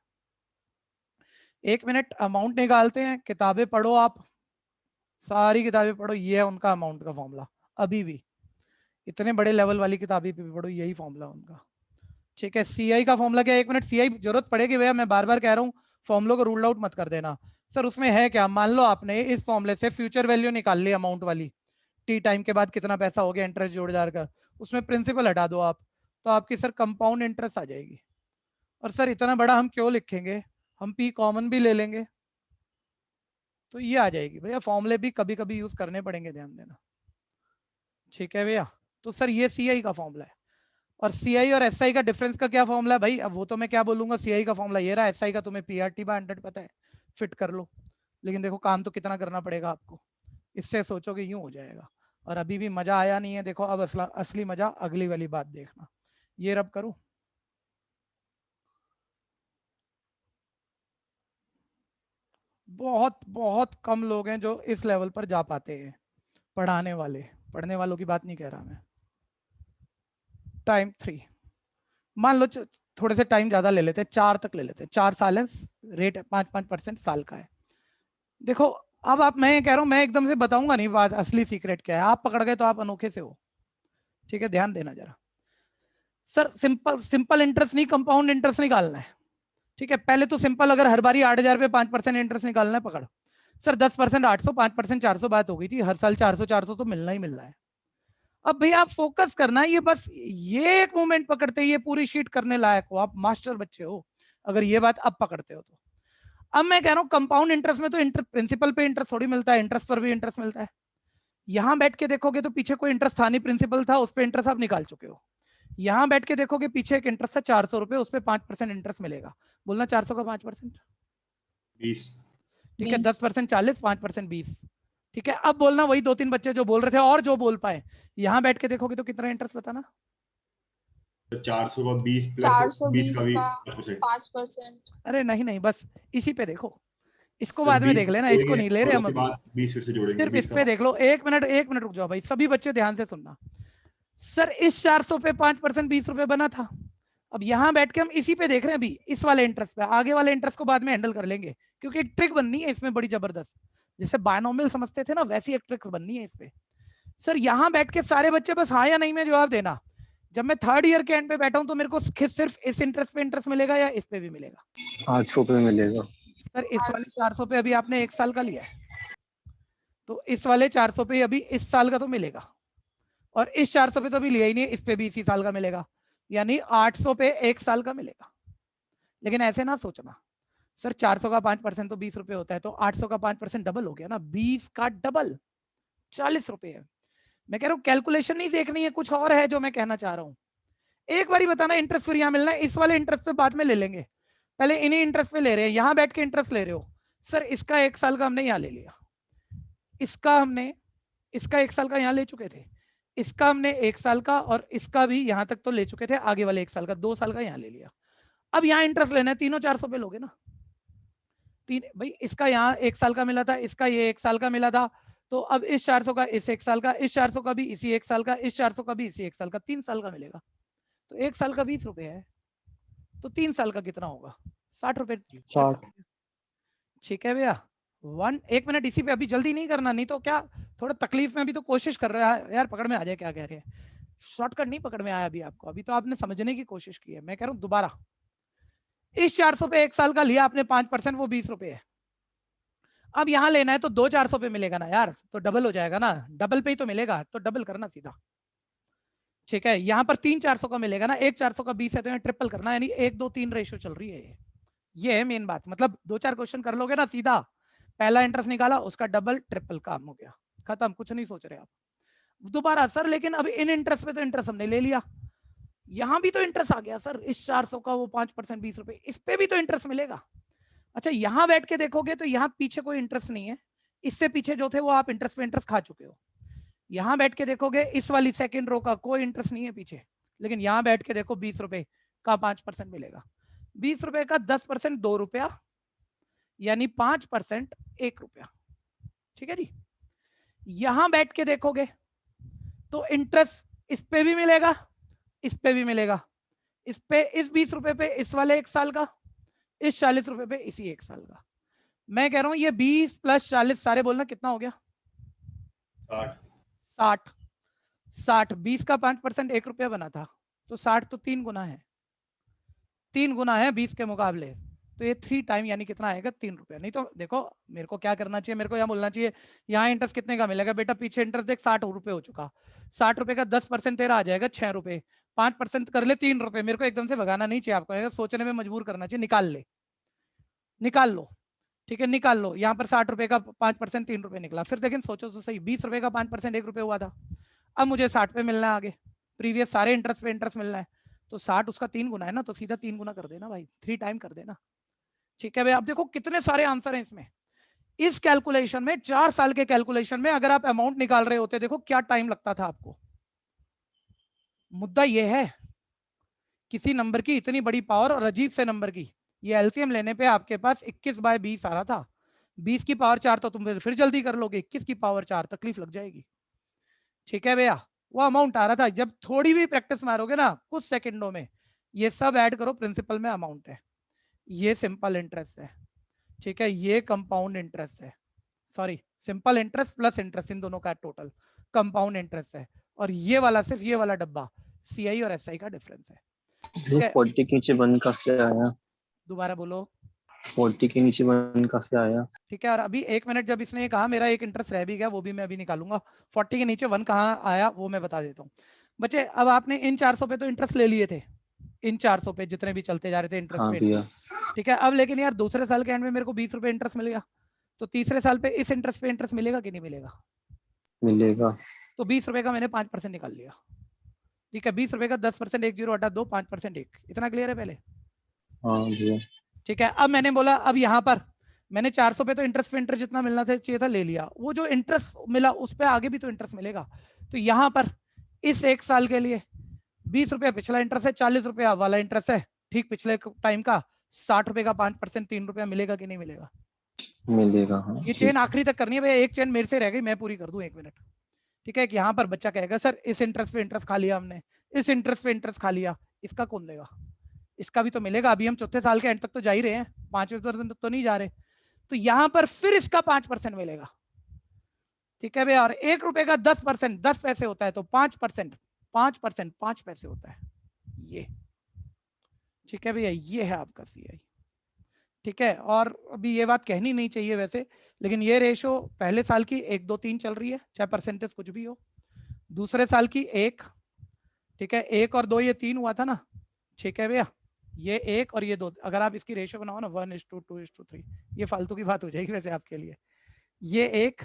1 मिनट, अमाउंट निकालते हैं, किताबें पढ़ो आप, सारी किताबें पढ़ो, ये है उनका अमाउंट का फॉर्मूला। अभी भी इतने बड़े लेवल वाली किताबें भी पढ़ो, यही फॉर्मूला उनका, ठीक है। सीआई का फॉर्मूला क्या है? 1 मिनट, सीआई जरूरत पड़ेगी भैया, मैं बार बार कह रहा हूँ, फॉर्मूलों को रूल आउट मत कर देना। सर उसमें है क्या? मान लो आपने इस फॉर्मूले से फ्यूचर वैल्यू निकाल ली अमाउंट वाली, टी टाइम के बाद कितना पैसा हो गया इंटरेस्ट जोड़ जाड़ कर, उसमें प्रिंसिपल हटा दो आप, तो आपकी सर कंपाउंड इंटरेस्ट आ जाएगी। और सर इतना बड़ा हम क्यों लिखेंगे, हम पी कॉमन भी ले लेंगे तो ये आ जाएगी भैया। फॉर्मूले भी कभी कभी यूज करने पड़ेंगे, ध्यान देना, ठीक है भैया। तो सर ये सीआई का फॉर्मूला है, और सीआई और एसआई का डिफरेंस का क्या फॉर्मूला है भाई? अब वो तो मैं क्या बोलूंगा, सीआई का फॉर्मूला ये रहा, एसआई का तुम्हें पीआरटी/100 पता है, फिट कर लो। लेकिन देखो काम तो कितना करना पड़ेगा आपको, इससे सोचोगे यूं हो जाएगा। और अभी भी मजा आया नहीं है, देखो अब असली मजा अगली वाली बात देखना। ये रब करूं, बहुत बहुत कम लोग हैं जो इस लेवल पर जा पाते हैं, पढ़ाने वाले, पढ़ने वालों की बात नहीं कह रहा मैं। टाइम 3, मान लो थोड़े से टाइम ज्यादा ले लेते हैं, 4 तक ले लेते हैं, 4 साल है, रेट 5-5% साल का है। देखो अब आप, मैं कह रहा हूं, मैं एकदम से बताऊंगा नहीं बात, असली सीक्रेट क्या है, आप पकड़ गए तो आप अनोखे से हो, ठीक है। ध्यान देना जरा। सर सिंपल इंटरेस्ट नहीं, कंपाउंड इंटरेस्ट निकालना है, ठीक है। पहले तो सिंपल, अगर हर बारी 8,000 पे 5% इंटरेस्ट निकालना है, पकड़ सर 10% 800, 5% 400, बात हो गई थी, हर साल 400 तो मिलना ही मिलना है। अब भैया आप फोकस करना है, ये बस ये एक मोमेंट पकड़ते ये पूरी शीट करने लायक हो, आप मास्टर बच्चे हो अगर ये बात अब पकड़ते हो तो। अब मैं कह रहा हूं कंपाउंड इंटरेस्ट में तो प्रिंसिपल पे इंटरेस्ट थोड़ी मिलता है, इंटरेस्ट पर भी इंटरेस्ट मिलता है। यहां बैठ के देखोगे तो पीछे कोई इंटरेस्ट था नहीं, प्रिंसिपल था, उस पर इंटरेस्ट आप निकाल चुके हो। यहां बैठ के देखोगे पीछे एक इंटरेस्ट था 400 रुपए, उस पर 5% इंटरेस्ट मिलेगा। बोलना 400 का 5%, 20, ठीक है। 10% 40, 5% 20, ठीक है। अब बोलना वही 2-3 बच्चे जो बोल रहे थे और जो बोल पाए, यहां बैठ के देखोगे तो कितना इंटरेस्ट बताना? 400 का 20 प्लस 420 का भी का 5%। 5%। अरे नहीं नहीं, बस इसी पे देखो, इसको बाद में देख लेना, इसको नहीं ले रहे हम उसके अभी, बाद 20 फिर से जोड़ेंगे, सिर्फ 20 इस का पे देख लो। 1 मिनट रुक जाओ भाई, सभी बच्चे ध्यान से सुनना। सर इस 400 पे 5% 20 रुपए बना था, अब यहां बैठ के हम इसी पे देख रहे हैं अभी, इस वाले इंटरेस्ट पे। आगे वाले इंटरेस्ट को बाद में हैंडल कर लेंगे, क्योंकि एक ट्रिक बननी है इसमें बड़ी जबरदस्त, जैसे बायनोमियल समझते थे ना, वैसी एक ट्रिक बननी है इस पे। सर यहां बैठ के सारे बच्चे बस हाँ या नहीं में जवाब देना। जब मैं 3rd ईयर के एंड पे बैठा हूं तो मेरे को सिर्फ इस इंटरेस्ट पे इंटरेस्ट मिलेगा या इस पे भी मिलेगा? 800 पे मिलेगा। सर इस वाले 400 पे अभी आपने 1 साल का लिया है, तो इस वाले 400 पे अभी इस साल का तो मिलेगा, और इस 400 पे तो अभी लिया ही नहीं है, इस पे भी इसी साल का मिलेगा, यानी 800 पे 1 साल का मिलेगा। लेकिन ऐसे ना सोचना, सर 400 का 5% तो 20 रुपए होता है, तो 800 का 5% डबल हो गया ना, 20 का डबल 40 रुपए है। मैं कह रहा हूं कैलकुलेशन नहीं देखनी है, कुछ और है जो मैं कहना चाह रहा हूं। एक बार ही बताना इंटरेस्ट फिर यहां मिलना है, इस वाले इंटरेस्ट पे बाद में ले लेंगे। पहले इन्हीं इंटरेस्ट पे ले रहे हैं, यहाँ बैठ के इंटरेस्ट ले रहे हो सर, इसका 1 साल का हमने यहाँ ले लिया, इसका 1 साल का यहाँ ले चुके थे, इसका हमने 1 साल का और इसका भी यहाँ तक तो ले चुके थे, आगे वाले 1 साल का, 2 साल का यहाँ ले लिया। अब यहाँ इंटरेस्ट लेना है, तीनों 400 पे लोगे ना, तीन भाई, इसका यहाँ 1 साल का मिला था, इसका ये 1 साल का मिला था, तो अब इस 400 का इस 1 साल का, इस 400 का भी इसी 1 साल का, इस 400 का भी इसी 1 साल का, 3 साल का मिलेगा। तो 1 साल का 20 रुपए है, तो 3 साल का कितना होगा? 60 रुपए। 60। ठीक है भैया, 1 मिनट इसी पे, अभी जल्दी नहीं करना, नहीं तो क्या थोड़ा तकलीफ में, अभी तो कोशिश कर रहा है यार, पकड़ में आ जाए, क्या कह रहे हैं, शॉर्टकट नहीं पकड़ में आया अभी आपको, अभी तो आपने समझने की कोशिश की है। मैं कह रहा हूँ दोबारा, इस 400 पे 1 साल का लिया आपने 5%, वो 20 रुपए है। अब यहाँ लेना है तो 2 400 पे मिलेगा ना यार, तो डबल हो जाएगा ना, डबल पे ही तो मिलेगा, तो डबल करना सीधा। ठीक है, यहाँ पर 3 400 का मिलेगा ना, 1 400 का 20 है, तो यहाँ ट्रिपल करना, यानी 1 2 3 रेशियो चल रही है ये है मेन बात। मतलब 2 4 क्वेश्चन कर लोगे ना सीधा, पहला इंटरेस्ट निकाला, उसका डबल ट्रिपल काम हो गया, खत्म, कुछ नहीं सोच रहे आप। दोबारा सर, लेकिन अब इन इंटरेस्ट पे तो इंटरेस्ट हमने ले लिया, यहाँ भी तो इंटरेस्ट आ गया सर, इस 400 का वो 5% 20 रुपए, इस पे भी तो इंटरेस्ट मिलेगा। अच्छा, यहाँ बैठ के देखोगे तो यहाँ पीछे कोई इंटरेस्ट नहीं है, इससे पीछे जो थे वो आप इंटरेस्ट पे इंटरेस्ट खा चुके हो। यहाँ बैठ के देखोगे इस वाली सेकंड रो का कोई इंटरेस्ट नहीं है पीछे, लेकिन यहाँ बैठ के देखो 20 रुपए का 5% मिलेगा, 20 रुपए का 10% 2 रुपया, यानी 5% 1 रुपया। ठीक है जी, यहां बैठ के देखोगे तो इंटरेस्ट इस पे भी मिलेगा, इस पे भी मिलेगा, इस पे इस 20 रुपए पे इस वाले 1 साल का, इस 40 रुपए पे इसी 1 साल का। मैं कह रहा हूं ये 20 + 40 सारे बोलना कितना हो गया? 60। 60 20 का 5% 1 रुपया बना था, तो 60 तो 3 गुना है, 3 गुना है 20 के मुकाबले, तो ये 3 टाइम, यानी कितना आएगा? 3 रुपया। नहीं तो देखो मेरे को क्या करना चाहिए, मेरे को यहाँ बोलना चाहिए यहाँ इंटरेस्ट कितने का मिलेगा बेटा, पीछे इंटरेस्ट देख 60 रुपए हो चुका, 60 रुपए का 10% तेरा आ जाएगा 6 रुपए, 5% कर ले 3 रुपए। मेरे को एकदम से भगाना नहीं चाहिए आपको, सोचने में मजबूर करना चाहिए, निकाल ले, निकाल लो। ठीक है, निकाल लो, यहाँ पर 60 रुपए का 5% 3 रुपए निकला। फिर लेकिन सोचो तो सही, 20 रुपए का 5% 1 रुपए हुआ था, अब मुझे 60 पे मिलना है आगे, प्रीवियस सारे इंटरेस्ट पे इंटरेस्ट मिलना है, तो 60 उसका 3 गुना है ना, तो सीधा 3 गुना कर देना भाई, 3 टाइम कर देना। ठीक है भाई, अब देखो कितने सारे आंसर हैं इसमें। इस कैलकुलेशन में 4 साल के कैलकुलेशन में अगर आप अमाउंट निकाल रहे होते, देखो क्या टाइम लगता था आपको। मुद्दा यह है, किसी नंबर की इतनी बड़ी पावर और अजीब से नंबर की, ये एलसीएम लेने पे आपके पास 21/20 आ रहा था, 20 की पावर 4 तो तुम फिर जल्दी कर लोगे, 21 की पावर 4 तकलीफ लग जाएगी। ठीक है भैया, वो अमाउंट आ रहा था, जब थोड़ी भी प्रैक्टिस मारोगे ना कुछ सेकंडों में, ये सब ऐड करो, प्रिंसिपल में अमाउंट है, ये सिंपल इंटरेस्ट है। ठीक है, ये कंपाउंड इंटरेस्ट है, sorry simple interest plus interest, इन दोनों का टोटल कंपाउंड इंटरेस्ट है, और ये वाला सिर्फ ये वाला डब्बा सीआई और एसआई का डिफरेंस है। 40 के नीचे 1 का क्या आया? दोबारा बोलो। 40 के नीचे 1 का क्या आया? ठीक है, और अभी 1 मिनट, जब इसने ये कहा मेरा एक इंटरेस्ट रह भी गया, वो भी मैं अभी निकालूंगा। 40 के नीचे 1 कहाँ आया वो मैं बता देता हूँ बच्चे। अब आपने इन 400 पे तो इंटरेस्ट ले लिए थे, इन 400 पे जितने भी चलते जा रहे थे इंटरेस्ट पे। ठीक है, अब लेकिन यार दूसरे साल के एंड में मेरे को 20 रुपए इंटरेस्ट मिल गया, तो तीसरे साल पे इस इंटरेस्ट पे इंटरेस्ट मिलेगा कि नहीं मिलेगा? मिलेगा। तो 20 रुपए का मैंने 5% निकाल लिया। ठीक है, 20 रुपए का 10% 1 0 हटा 2, 5% 1, इतना क्लियर है पहले? हाँ भैया। ठीक है, अब मैंने बोला, अब यहाँ पर मैंने 400 पे तो इंटरेस्ट पे इंटरेस्ट जितना मिलना था चाहिए था ले लिया, वो जो इंटरेस्ट मिला उस पे आगे भी तो इंटरेस्ट मिलेगा। तो यहाँ पर इस 1 साल के लिए 20 रुपया पिछला इंटरेस्ट है, 40 रुपया वाला इंटरेस्ट है, ठीक पिछले टाइम का, 60 रुपए का 5% 3 रुपया मिलेगा कि नहीं मिलेगा? मिलेगा। हाँ, ये चेन आखिरी तक करनी है भैया, एक चेन मेरे से रह गई, मैं पूरी कर दूं 1 मिनट। ठीक है, कि यहाँ पर बच्चा कहेगा सर इस इंटरेस्ट पे इंटरेस्ट खा लिया हमने, इस इंटरेस्ट पे इंटरेस्ट खा लिया, इसका कौन देगा? इसका भी तो मिलेगा, अभी हम चौथे साल के एंड तक तो जा ही रहे हैं, 5वें तक तो नहीं जा रहे, तो यहाँ पर फिर इसका 5% मिलेगा। ठीक है भैया, और 1 रुपए का 10% 10 पैसे होता है, तो 5% 5 पैसे होता है ये। ठीक है भैया, ये है आपका सीआई। ठीक है, और अभी ये बात कहनी नहीं चाहिए वैसे, लेकिन ये रेशो पहले साल की 1 2 3 चल रही है, चाहे परसेंटेज कुछ भी हो, दूसरे साल की 1, ठीक है 1 और 2 ये 3 हुआ था ना। ठीक है भैया, ये 1 और ये 2, अगर आप इसकी रेशो बनाओ ना 1:2:3, ये फालतू की बात हो जाएगी वैसे आपके लिए। ये 1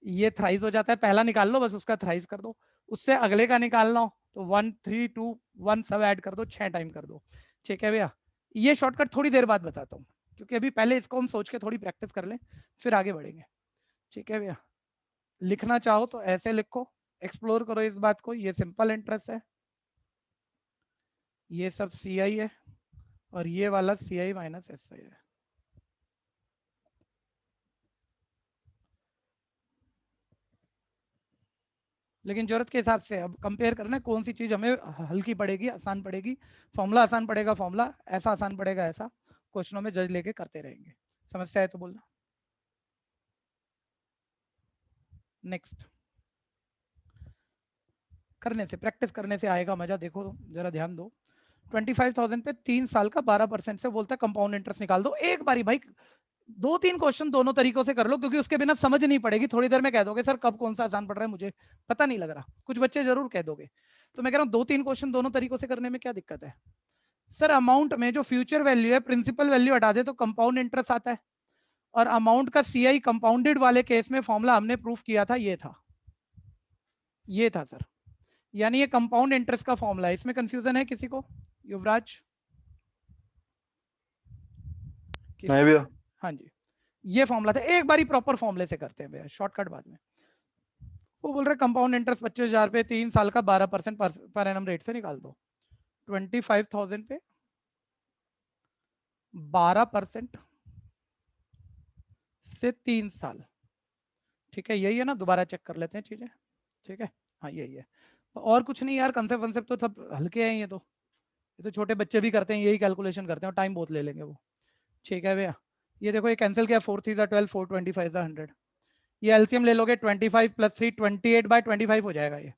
ये थ्राइस हो जाता है, पहला निकाल लो बस, उसका थ्राइस कर दो, उससे अगले का निकालना हो तो 1 3 2 1 सब ऐड कर दो, 6 टाइम कर दो। ठीक है भैया, ये शॉर्टकट थोड़ी देर बाद बताता हूँ, क्योंकि अभी पहले इसको हम सोच के थोड़ी प्रैक्टिस कर लें, फिर आगे बढ़ेंगे। ठीक है भैया, लिखना चाहो तो ऐसे लिखो, एक्सप्लोर करो इस बात को। ये सिंपल इंटरेस्ट है, ये सब CI है, और ये वाला CI माइनस SI है। लेकिन जरूरत के हिसाब से अब कंपेयर करना है कौन सी चीज हमें हल्की पड़ेगी, आसान पड़ेगी। फॉर्मूला आसान पड़ेगा फॉर्मूला, ऐसा आसान पड़ेगा ऐसा, क्वेश्चनों में जज लेके करते रहेंगे। समस्या है तो बोलना। नेक्स्ट, करने से, प्रैक्टिस करने से आएगा मजा। देखो जरा ध्यान दो, 25,000 पे 3 साल का 12% से बोलता है कंपाउंड इंटरेस्ट निकाल दो। एक बारी भाई 2-3 क्वेश्चन दोनों तरीकों से कर लो, क्योंकि उसके बिना समझ नहीं पड़ेगी। थोड़ी देर में कह दोगे सर कब कौन सा आसान पड़ रहा है, मुझे पता नहीं लग रहा। कुछ बच्चे जरूर कह दोगे, तो मैं कह रहा हूँ 2-3 क्वेश्चन दोनों तरीकों से करने में क्या दिक्कत है। सर अमाउंट में जो फ्यूचर वैल्यू है, प्रिंसिपल वैल्यू हटा दे तो कंपाउंड इंटरेस्ट आता है, और अमाउंट का CI कंपाउंडेड वाले केस में फॉर्मूला हमने प्रूफ किया था, ये था सर। यानी ये कंपाउंड इंटरेस्ट का फॉर्मूला है। इसमें कंफ्यूजन है किसी को? युवराज नहीं भैया। हाँ जी, ये फॉर्मूला था। एक बारी प्रॉपर फॉर्मूले से करते हैं भैया, शॉर्टकट बाद में। वो बोल रहे कंपाउंड इंटरेस्ट 25,000 पे 3 साल का 12% पर एनम रेट से निकाल दो। 25,000 पे 12% से 3 साल। ठीक है, यही है ना? दोबारा चेक कर लेते हैं चीजें। ठीक है, हाँ यही है, और कुछ नहीं यार। कंसेप्ट वंसेप्ट तो सब हल्के हैं। ये तो छोटे बच्चे भी करते हैं, यही कैलकुलेशन करते हैं, और टाइम बहुत ले लेंगे वो। ठीक है भैया, ये देखो ये कैंसिल किया, 4 3 12, 4 25 100। ये एलसीएम ले लोगे, 25 + 3 28/25 हो जाएगा ये,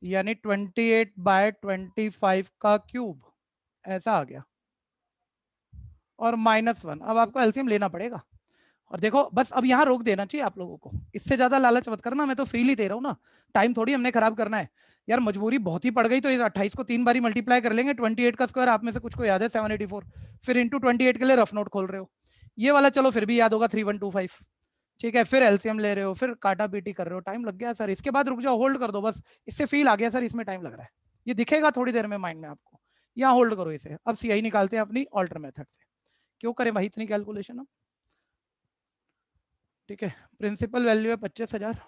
यानी 28/25 का क्यूब, ऐसा आ गया, और -1। अब आपको एलसीएम लेना पड़ेगा। और देखो बस अब यहाँ रोक देना चाहिए आप लोगों को, इससे ज्यादा लालच मत करना। मैं तो फ्रीली दे रहा हूँ ना, टाइम थोड़ी हमने खराब करना है यार। मजबूरी बहुत ही पड़ गई तो ये 28 को 3 बारी मल्टीप्लाई कर लेंगे। 28 का स्क्वायर आप में से कुछ को याद है 784, फिर इंटू 28 के लिए रफ नोट खोल रहे हो। ये वाला चलो फिर भी याद होगा 3125। ठीक है, फिर एलसीएम ले रहे हो, फिर काटा पीटी कर रहे हो, टाइम लग गया सर। इसके बाद रुक जाओ, होल्ड कर दो बस। इससे फील आ गया सर इसमें टाइम लग रहा है, ये दिखेगा थोड़ी देर में माइंड में आपको। यहाँ होल्ड करो इसे। अब CI निकालते हैं अपनी ऑल्टर मेथड से। क्यों करें भाई इतनी कैलकुलेशन अब? ठीक है, प्रिंसिपल वैल्यू है 25,000,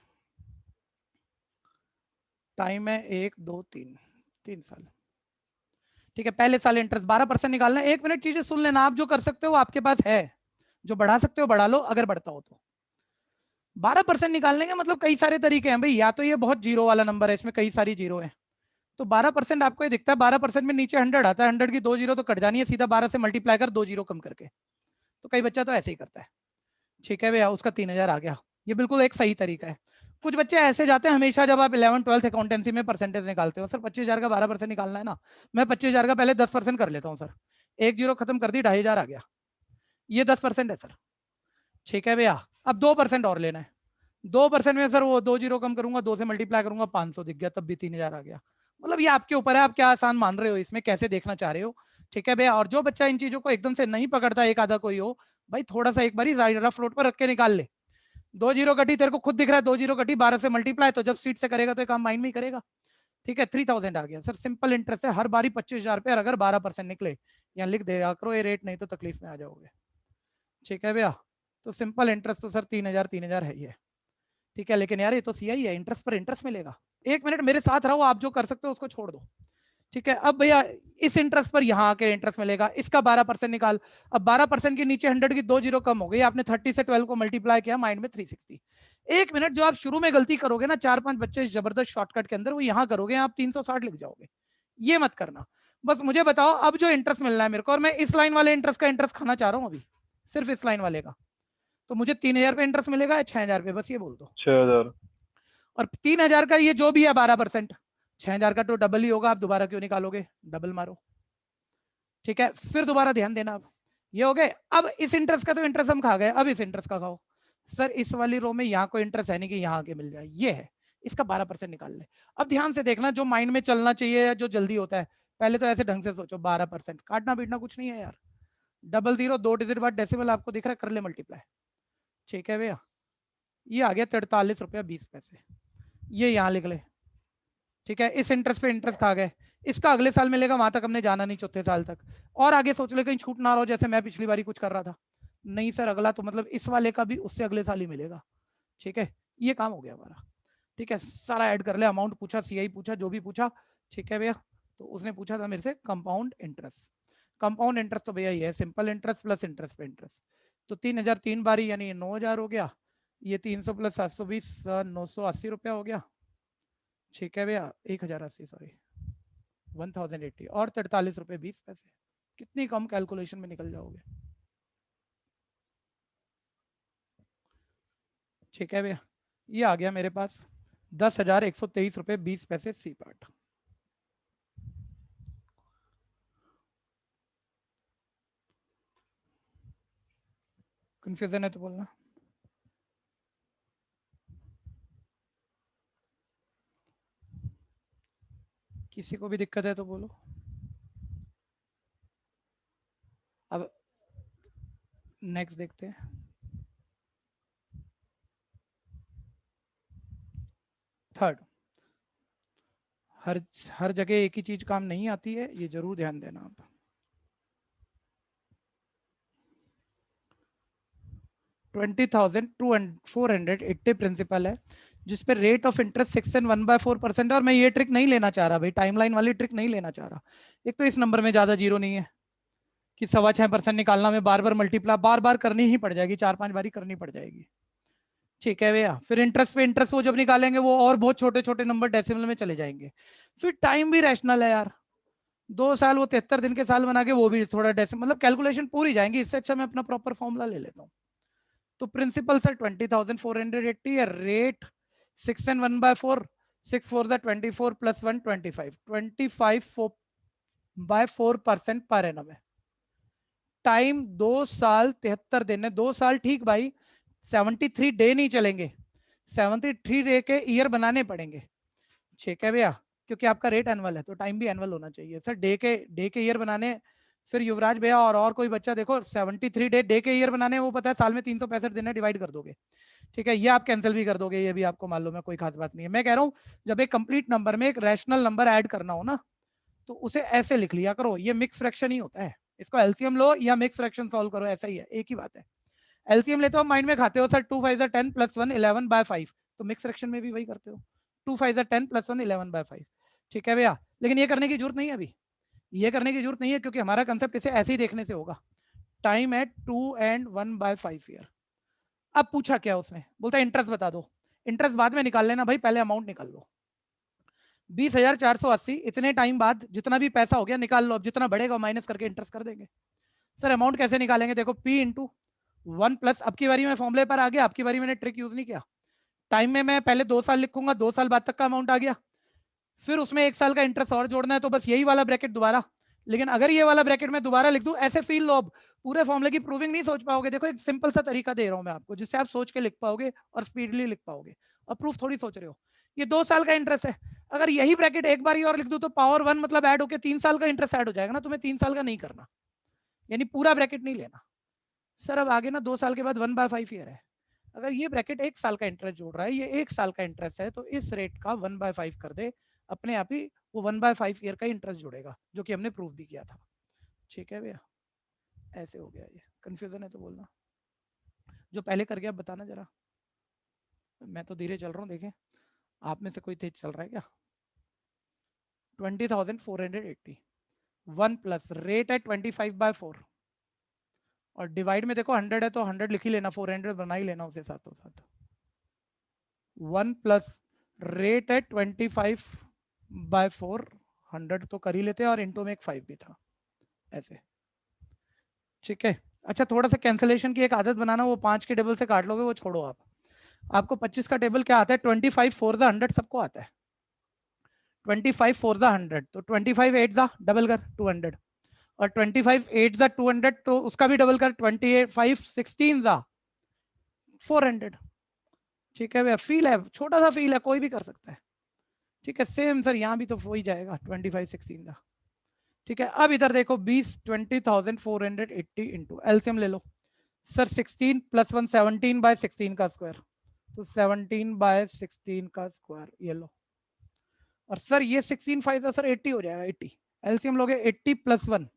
टाइम है 1 2 3 साल। ठीक है, पहले साल इंटरेस्ट 12% निकालना है। 1 मिनट चीजें सुन लेना, आप जो कर सकते हो आपके पास है, जो बढ़ा सकते हो बढ़ा लो अगर बढ़ता हो तो। 12% निकालने के मतलब कई सारे तरीके हैं भाई। या तो ये बहुत जीरो वाला नंबर है, इसमें कई सारी जीरो है, तो 12% आपको ये दिखता है। 12% में नीचे 100 आता है, 100 की 2 जीरो तो कट जानी है, सीधा 12 से मल्टीप्लाई कर 2 जीरो कम करके। तो कई बच्चा तो ऐसे ही करता है। ठीक है भैया, उसका 3,000 आ गया, ये बिल्कुल एक सही तरीका है। कुछ बच्चे ऐसे जाते हैं हमेशा, जब आप 11 12th अकाउंटेंसी में परसेंटेज निकालते हो, सर 25,000 का 12% निकालना है ना, मैं 25,000 का पहले 10% कर लेता हूँ सर। 1 जीरो खत्म कर दी, 2,500 आ गया, ये 10% है सर। ठीक है भैया, अब 2% और लेना है। 2% में सर वो 2 जीरो कम करूंगा, 2 से मल्टीप्लाई करूंगा, 500 दिख गया, तब भी 3,000 आ गया। मतलब ये आपके ऊपर है, आप क्या आसान मान रहे हो, इसमें कैसे देखना चाह रहे हो। ठीक है भैया, और जो बच्चा इन चीजों को एकदम से नहीं पकड़ता, एक आधा कोई हो भाई, थोड़ा सा एक बारी रफ नोट पर रख के निकाल ले। 2 जीरो कटी, तेरे को खुद दिख रहा है 2 जीरो कटी, 12 से मल्टीप्लाई, तो जब सीट से करेगा तो काम माइंड में ही करेगा। ठीक है, 3,000 आ गया सर। सिंपल इंटरेस्ट है, हर बारी 25,000 पे, और अगर 12% निकले, यहाँ लिख दे करो ये रेट, नहीं तो तकलीफ में आ जाओगे। ठीक है भैया, तो सिंपल इंटरेस्ट तो सर 3,000 है ही है। ठीक है, लेकिन यार ये तो CI है, इंटरेस्ट पर इंटरेस्ट मिलेगा। 1 मिनट मेरे साथ रहो, आप जो कर सकते हो उसको छोड़ दो। ठीक है, अब भैया इस इंटरेस्ट पर यहाँ आके इंटरेस्ट मिलेगा, इसका 12% निकाल। अब 12% के नीचे 100 की 2 जीरो कम हो गई, आपने 30 से 12 को मल्टीप्लाई किया, माइंड में 360। 1 मिनट, जो आप शुरू में गलती करोगे ना 4-5 बच्चे जबरदस्त शॉर्टकट के अंदर, वो यहाँ करोगे, आप 360 लिख जाओगे। ये मत करना। बस मुझे बताओ अब जो इंटरेस्ट मिलना है मेरे को, और मैं इस लाइन वाले इंटरेस्ट का इंटरेस्ट खाना चाह रहा हूँ अभी, सिर्फ इस लाइन वाले का, तो मुझे 3,000 पे इंटरेस्ट मिलेगा या 6,000 पे, बस ये बोल दो। 6,000। और 3,000 का ये जो भी है 12%, 6,000 का तो डबल ही होगा। आप दोबारा क्यों निकालोगे, डबल मारो। ठीक है, फिर दोबारा ध्यान देना। अब ये हो गए। अब इस इंटरेस्ट का तो इंटरेस्ट हम खा गए, अब इस इंटरेस्ट का खाओ। सर इस वाली रो में यहाँ कोई इंटरेस्ट है नहीं कि यहाँ आके मिल जाए, ये है, इसका 12% निकाल ले। अब ध्यान से देखना, जो माइंड में चलना चाहिए या जो जल्दी होता है, पहले तो ऐसे ढंग से सोचो, 12% काटना पीटना कुछ नहीं है यार। 00 2 डिजिट बाद डेसिमल आपको दिख रहा है, कर ले मल्टीप्लाई। ठीक है भैया, ये आ गया 43 रुपया 20 पैसे, ये यहाँ लिख ले। ठीक है, इस इंटरेस्ट पे इंटरेस्ट खा गए, इसका अगले साल मिलेगा, वहां तक हमने जाना नहीं, चौथे साल तक। और आगे सोच ले कहीं छूट ना रहो, जैसे मैं पिछली बारी कुछ कर रहा था, नहीं सर अगला तो मतलब इस वाले का भी उससे अगले साल ही मिलेगा। ठीक है, ये काम हो गया हमारा। ठीक है, सारा ऐड कर ले, अमाउंट पूछा, सीआई पूछा, जो भी पूछा। ठीक है भैया, तो उसने पूछा था मेरे से कंपाउंड इंटरेस्ट। कंपाउंड इंटरेस्ट तो भैया ये है सिंपल इंटरेस्ट प्लस इंटरेस्ट पे इंटरेस्ट। तो 3000 3 बारी यानी 9000 हो गया, ये 300 प्लस 720 980 रुपया हो गया। ठीक है भैया, 1080 सॉरी 1080 और 43 रुपये 20 पैसे। कितनी कम कैलकुलेशन में निकल जाओगे। ठीक है भैया, ये आ गया मेरे पास 10,123 रुपये 20 पैसे सी पार्ट। कंफ्यूजन है तो बोलना। किसी को भी दिक्कत है तो बोलो। अब नेक्स्ट देखते हैं। थर्ड, हर जगह एक ही चीज काम नहीं आती है, ये जरूर ध्यान देना आप। $20,480 प्रिंसिपल है, जिसपे रेट ऑफ इंटरेस्ट 6 and 1/4%। और मैं ये ट्रिक नहीं लेना चाह रहा भाई, टाइमलाइन वाली ट्रिक नहीं लेना चाह रहा। एक तो इस नंबर में ज्यादा जीरो नहीं है कि 6.25% निकालना, में बार बार मल्टीप्लाई बार बार करनी ही पड़ जाएगी, 4-5 बारी करनी पड़ जाएगी। ठीक है भैया, फिर इंटरेस्ट पे इंटरेस्ट वो जब निकालेंगे वो और बहुत छोटे छोटे नंबर डेसिमल में चले जाएंगे। फिर टाइम भी रैशनल है यार, 2 साल वो 73 दिन के साल बना के वो भी थोड़ा डेसिमल, मतलब कैलकुलेशन पूरी जाएंगी। इससे अच्छा मैं अपना प्रॉपर फॉर्मूला ले लेता हूँ। तो प्रिंसिपल सर 20,480 है, rate 6 and 1/4, 6 4 24 plus 1 25.4% per annum है। टाइम 2 साल 73 दिन है, 2 साल ठीक भाई, 73 डे नहीं चलेंगे, 73 डे के ईयर बनाने पड़ेंगे। ठीक है भैया, क्योंकि आपका रेट एनुअल है तो टाइम भी एनुअल होना चाहिए सर। डे के ईयर बनाने, फिर युवराज भैया और कोई बच्चा देखो 73 डे के ईयर बनाने, वो पता है साल में 365 दिन है, डिवाइड कर दोगे। ठीक है, ये आप कैंसिल भी कर दोगे, ये भी आपको मालूम है, कोई खास बात नहीं है। मैं कह रहा हूँ जब एक कंप्लीट नंबर में एक रैशनल नंबर ऐड करना हो ना, तो उसे ऐसे लिख लिया करो, ये मिक्स फ्रैक्शन ही होता है। इसको एलसीएम लो या मिक्स फ्रैक्शन सॉल्व करो, ऐसा ही है, एक ही बात है। एलसीएम लेते हो माइंड में खाते हो सर, 2 5 10 प्लस 1 11/5, तो मिक्स फ्रैक्शन में भी वही करते हो, 2 5 10 प्लस 1 11/5। ठीक है भैया, लेकिन ये करने की जरूरत नहीं है अभी, ये करने की जरूरत नहीं है, क्योंकि हमारा कंसेप्ट इसे ऐसे ही देखने से होगा। Time at 2 and 1/5 year. अब पूछा क्या उसने, बोलता है इंटरेस्ट बता दो। इंटरेस्ट बाद में निकाल लेना भाई, पहले अमाउंट निकाल लो। 20,480 इतने टाइम बाद जितना भी पैसा हो गया निकाल लो, अब जितना बढ़ेगा माइनस करके इंटरेस्ट कर देंगे। सर अमाउंट कैसे निकालेंगे, देखो P इंटू 1 प्लस, अब की बारी में फॉर्मूले पर आ गया, अब की बारी मैंने ट्रिक यूज नहीं किया। टाइम में मैं पहले 2 साल लिखूंगा, 2 साल बाद तक का अमाउंट आ गया, फिर उसमें 1 साल का इंटरेस्ट और जोड़ना है, तो बस यही वाला ब्रैकेट दोबारा। लेकिन अगर ये वाला ब्रैकेट में दोबारा लिख दूं, ऐसे फील लो, अब पूरे फॉर्मूले की प्रूविंग नहीं सोच पाओगे। देखो एक सिंपल सा तरीका दे रहा हूं मैं आपको, जिससे आप सोच के लिख पाओगे और स्पीडली लिख पाओगे, और प्रूफ थोड़ी सोच रहे हो। ये 2 साल का इंटरेस्ट है, अगर यही ब्रैकेट एक बार और लिख दूं तो पावर 1 मतलब ऐड होकर 3 साल का इंटरेस्ट ऐड हो जाएगा ना, तुम्हें 3 साल का नहीं करना, यानी पूरा ब्रैकेट नहीं लेना। सर अब आगे ना 2 साल के बाद 1/5 ईयर है, अगर ये ब्रैकेट 1 साल का इंटरेस्ट जोड़ रहा है, ये 1 साल का इंटरेस्ट है, तो इस रेट का 1/5 कर दे, अपने आप ही वो 1/5 ईयर का इंटरेस्ट जुड़ेगा, जो कि हमने प्रूव भी किया था। ठीक है भैया, ऐसे हो गया। ये कंफ्यूजन है तो बोलना, जो पहले कर गया बताना जरा, मैं तो धीरे चल रहा हूँ, देखें आप में से कोई तेज चल रहा है क्या। 20,480, 1 प्लस रेट है 25/4, और डिवाइड में देखो 100 है तो 100 लिख ही लेना, 400 बना ही लेना उसे साथों साथ। 1 प्लस रेट है 25/4, 100 तो कर ही लेते हैं, और इंटू में एक 5 भी था, ऐसे। ठीक है, अच्छा थोड़ा सा कैंसिलेशन की एक आदत बनाना, वो 5 के टेबल से काट लोगे वो छोड़ो आप। आपको 25 का टेबल क्या आता है, 25 4 100 सबको आता है, 25 4 100, तो 25 8 डबल कर 200, और 25 8 200 तो उसका भी डबल कर, 25 16 400। ठीक है भैया, फील है, छोटा सा फील है, कोई भी कर सकता है। ठीक है, सेम सर यहाँ भी तो हो ही जाएगा 25 16 का। ठीक है, अब इधर देखो 20,480 इंटू एलसीएम ले लो सर, 16 प्लस 1 17/16 का स्क्वायर, तो 17/16 का स्क्वायर, ये लो और सर ये 16 5 सर 80 हो जाएगा, 80 एलसीएम लोगे 80 + 1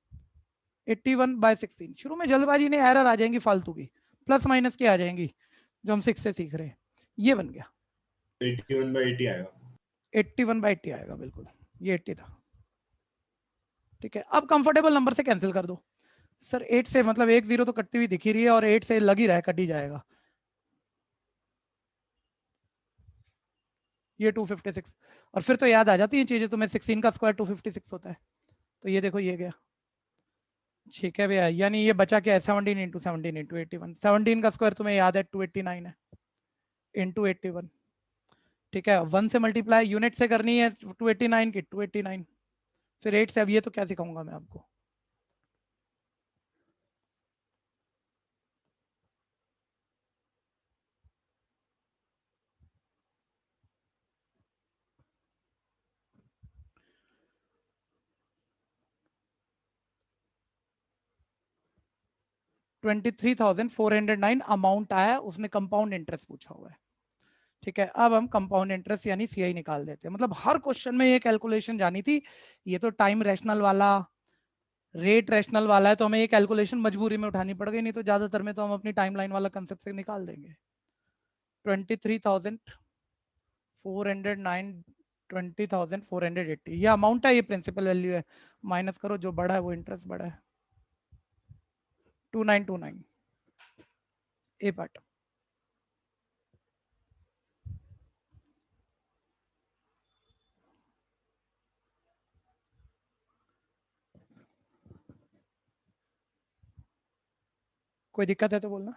81/16। शुरू में जल्दबाजी ने एरर आ जाएंगी फालतू की, प्लस माइनस की आ जाएंगी जो हम 6 से सीख रहे हैं। ये बन गया 81/80 आएगा, 81/80 आएगा, बिल्कुल ये 80 था। ठीक है, अब कंफर्टेबल नंबर से कैंसिल कर दो सर। 8 से मतलब 1 0 तो कटती हुई दिख ही रही है और 8 से लग ही रहा है कट ही जाएगा। ये 256 और फिर तो याद आ जाती है चीजें तुम्हें, 16 का स्क्वायर 256 होता है। तो ये देखो ये गया, ठीक है भैया। यानी ये बचा क्या है, 17 × 17 × 81। 17 का स्क्वायर तुम्हें याद है 289 है, इंटू 81। ठीक है, 1 से मल्टीप्लाई यूनिट से करनी है 289 की 289, फिर 8 से। अब ये तो क्या सिखाऊंगा मैं आपको, $23,409 अमाउंट आया, उसने कंपाउंड इंटरेस्ट पूछा हुआ है। ठीक है, अब हम कंपाउंड इंटरेस्ट यानी सीआई निकाल देते हैं। मतलब हर क्वेश्चन में ये कैलकुलेशन जानी थी। ये तो टाइम रैशनल वाला, रेट रैशनल वाला है, तो हमें ये कैलकुलेशन मजबूरी में उठानी पड़ गई, नहीं तो ज्यादातर में तो हम अपनी टाइमलाइन वाला कंसेप्ट से निकाल देंगे। 23,409 20,480 ये अमाउंट है, ये प्रिंसिपल वैल्यू है। माइनस करो, जो बड़ा है वो इंटरेस्ट बड़ा है, 2929 ए पार्ट। कोई दिक्कत है तो बोलना।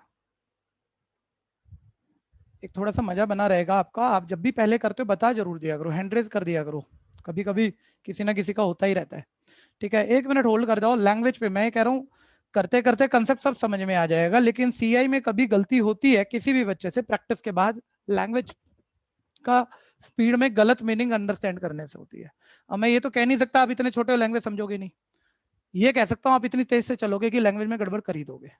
एक थोड़ा सा मजा बना रहेगा आपका, आप जब भी पहले करते हो बता जरूर दिया करो, हैंड रेज कर दिया करो, कभी कभी किसी ना किसी का होता ही रहता है। ठीक है, 1 मिनट होल्ड कर जाओ। लैंग्वेज पे मैं कह रहा हूँ करते करते कंसेप्ट सब समझ में आ जाएगा, लेकिन सीआई में कभी गलती होती है किसी भी बच्चे से प्रैक्टिस के बाद, लैंग्वेज का स्पीड में गलत मीनिंग अंडरस्टैंड करने से होती है। अब मैं ये तो कह नहीं सकता आप इतने छोटे हो लैंग्वेज समझोगे नहीं, ये कह सकता हूँ आप इतनी तेज से चलोगे कि लैंग्वेज में गड़बड़ कर ही दोगे।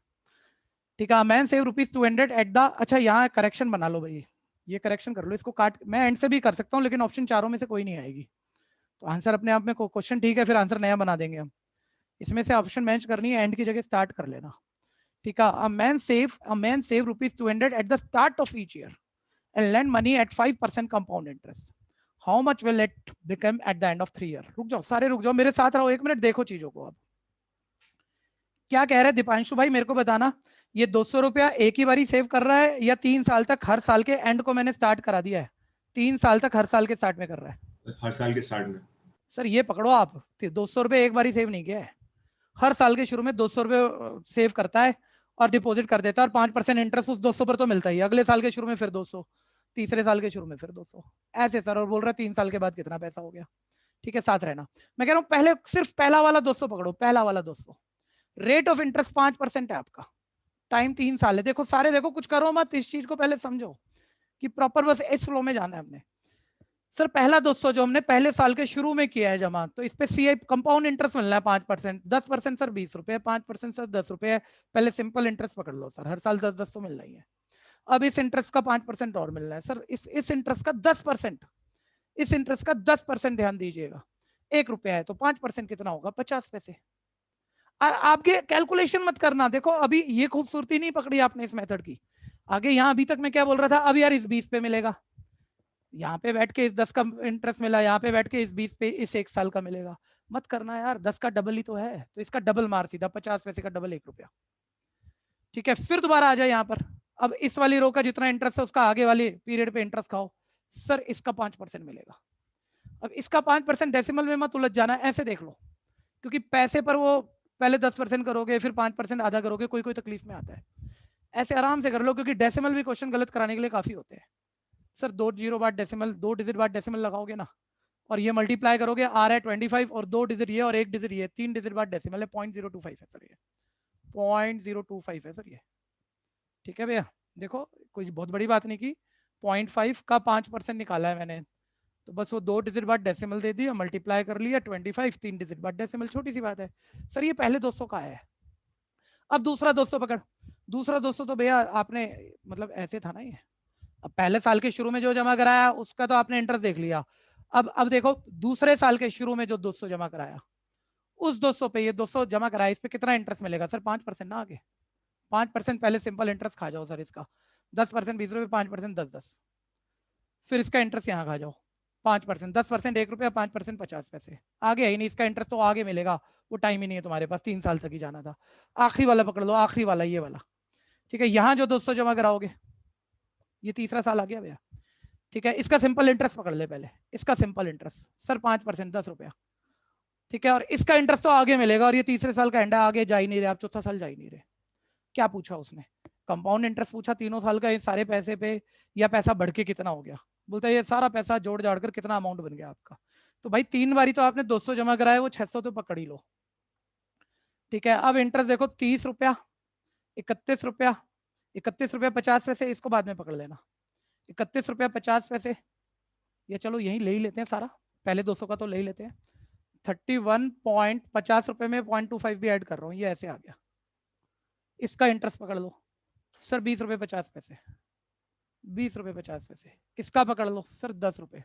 ठीक है, मैन सेव ₹200 एट द, अच्छा यहाँ करेक्शन बना लो भाई, ये करेक्शन कर लो, इसको काट, मैं एंड से भी कर सकता हूँ लेकिन ऑप्शन चारों में से कोई नहीं आएगी, तो आंसर अपने आप में क्वेश्चन ठीक है, फिर आंसर नया बना देंगे हम। इसमें से ऑप्शन मैच करनी है, एंड की जगह स्टार्ट कर लेना। ठीक है, a man save ₹200 at the start of each year and lend money at 5% compound interest. How much will it become at the end of 3 years? रुक जाओ सारे, रुक जाओ, मेरे साथ रहो 1 मिनट, देखो चीजों को। अब क्या कह रहे हैं दीपांशु भाई, मेरे को बताना, ये 200 रुपया एक ही बारी सेव कर रहा है या 3 साल तक, हर साल के एंड को मैंने स्टार्ट करा दिया है, 3 साल तक हर साल के स्टार्ट में कर रहा है? हर साल के स्टार्ट में। सर ये पकड़ो आप, 200 रुपये एक बारी सेव नहीं किया है, हर साल के शुरू में 200 रुपये सेव करता है और डिपॉजिट कर देता है, और 5% इंटरेस्ट उस 200 पर तो मिलता ही, अगले साल के शुरू में फिर 200, तीसरे साल के शुरू में फिर 200, ऐसे सर। और बोल रहा है 3 साल के बाद कितना पैसा हो गया। ठीक है, साथ रहना। मैं कह रहा हूँ पहले सिर्फ पहला वाला 200 पकड़ो, पहला वाला 200, रेट ऑफ इंटरेस्ट 5% है आपका, टाइम 3 साल है। देखो सारे, देखो कुछ करो मत, इस चीज को पहले समझो कि प्रॉपर बस इस फ्लो में जाना है हमने। सर पहला 200 जो हमने पहले साल के शुरू में किया है जमा, तो इस पे सीआई कंपाउंड इंटरेस्ट मिलना है 5%, 10% सर 20 रुपए, 5% सर 10 रुपए। पहले सिंपल इंटरेस्ट पकड़ लो सर, हर साल 10-10 तो मिल रही है। अब इस इंटरेस्ट का 5% और मिलना है सर, इस इंटरेस्ट का 10%, इस इंटरेस्ट का 10% ध्यान दीजिएगा, 1 रुपया है तो 5% कितना होगा, 50 पैसे। और आपके कैलकुलेशन मत करना, देखो अभी ये खूबसूरती नहीं पकड़ी आपने इस मेथड की। आगे यहाँ अभी तक मैं क्या बोल रहा था, अब यार इस 20 पे मिलेगा, यहाँ पे बैठ के इस 10 का इंटरेस्ट मिला, यहाँ पे बैठ के इस 20 पे इस 1 साल का मिलेगा। मत करना यार, 10 का डबल ही तो है, तो इसका डबल मार सीधा, 50 पैसे का डबल 1 रुपया। ठीक है, फिर दोबारा आ जाए यहाँ पर, अब इस वाली रो का जितना इंटरेस्ट है उसका आगे वाली पीरियड पे इंटरेस्ट खाओ, सर इसका 5% मिलेगा। अब इसका 5% डेसिमल में मत उलझ जाना, ऐसे देख लो, क्योंकि पैसे पर वो पहले 10% करोगे फिर 5% आधा करोगे, कोई कोई तकलीफ में आता है। ऐसे आराम से कर लो, क्योंकि डेसिमल भी क्वेश्चन गलत कराने के लिए काफी होते हैं। सर 2 जीरो बाद डेसिमल, 2 डिजिट बाद डेसिमल लगाओगे ना, और ये मल्टीप्लाई करोगे, आ रहा है 25 और 2 डिजिट ये और 1 डिजिट ये, 3 डिजिट बाद डेसिमल है, 0.025 है सर, ये 0.025 है सर ये। ठीक है भैया, देखो कोई बहुत बड़ी बात नहीं की, 0.5 का 5% निकाला है मैंने, तो बस वो 2 डिजिट बाद डेसिमल दे दिया, मल्टीप्लाई कर लिया, 25, 3 डिजिट बाद डेसिमल, छोटी सी बात है सर। ये पहले 200 का है, अब दूसरा 200 पकड़। दूसरा 200 तो भैया आपने मतलब ऐसे था ना, ये अब पहले साल के शुरू में जो जमा कराया उसका तो आपने इंटरेस्ट देख लिया, अब देखो दूसरे साल के शुरू में जो 200 जमा कराया, उस 200 पे ये 200 जमा कराया, इस पे कितना इंटरेस्ट मिलेगा सर? 5% ना आगे, 5% पहले सिंपल इंटरेस्ट खा जाओ सर इसका, 10% 20 रुपये, 5% 10, फिर इसका इंटरेस्ट यहाँ खा जाओ 5%, 10% 1 रुपया, 5% 50 पैसे, आगे है ही नहीं इसका इंटरेस्ट, तो आगे मिलेगा, वो टाइम ही नहीं है तुम्हारे पास, 3 साल तक ही जाना था। आखिरी वाला पकड़ लो, आखिरी वाला ये वाला, ठीक है। यहाँ जो 200 जमा कराओगे, ये तीसरा साल आ गया भैया, ठीक है। इसका सिंपल इंटरेस्ट पकड़ ले पहले, इसका सिंपल इंटरेस्ट सर 5%, 10 रुपया, ठीक है। और इसका इंटरेस्ट तो आगे मिलेगा, और ये तीसरे साल का एंड है, आगे जा ही नहीं रहे आप, चौथा साल जा ही नहीं रहे। क्या पूछा उसने? कंपाउंड इंटरेस्ट पूछा तीनों साल का, इस सारे पैसे पे, या पैसा बढ़ के कितना हो गया? बोलता है ये सारा पैसा जोड़ जाड़ कर कितना अमाउंट बन गया आपका। तो भाई 3 बारी तो आपने 200 जमा कराया, वो 600 तो पकड़ ही लो, ठीक है। अब इंटरेस्ट देखो 30 रुपया, 31 रुपया, 31 रुपया 50 पैसे, इसको बाद में पकड़ लेना, 31 रुपया 50 पैसे, या चलो यही ले ही लेते हैं सारा, पहले 200 का तो ले ही लेते हैं। 31.50 रुपए में 0.25 भी ऐड कर रहा हूँ, ये ऐसे आ गया। इसका इंटरेस्ट पकड़ लो सर 20 रुपये 50 पैसे, 20 रुपये 50 पैसे। इसका पकड़ लो सर 10 रुपये,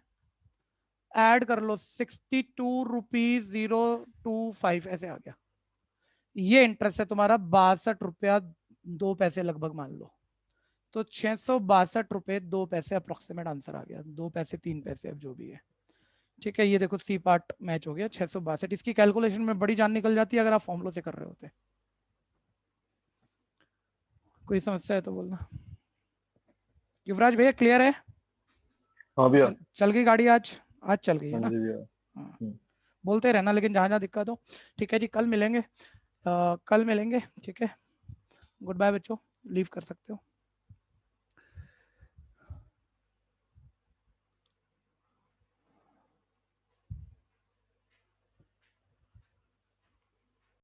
ऐड कर लो 62 रुपीज 025, ऐसे आ गया। ये इंटरेस्ट है तुम्हारा 62 रुपया 2 पैसे लगभग मान लो, तो 662 रुपये 2 पैसे अप्रोक्सीमेट आंसर आ गया, 2 पैसे 3 पैसे, अब जो भी है, ठीक है। ये देखो सी पार्ट मैच हो गया 662। इसकी कैलकुलेशन में बड़ी जान निकल जाती है अगर आप फॉर्मूलों से कर रहे होते। कोई समस्या है तो बोलना। युवराज भैया क्लियर है? हाँ भैया। चल गई गाड़ी, आज चल गई है ना? हाँ जी भैया। हाँ। बोलते रहना लेकिन जहाँ जहाँ दिक्कत हो, ठीक है जी। कल मिलेंगे, ठीक है। गुड बाय बच्चों, लीव कर सकते हो।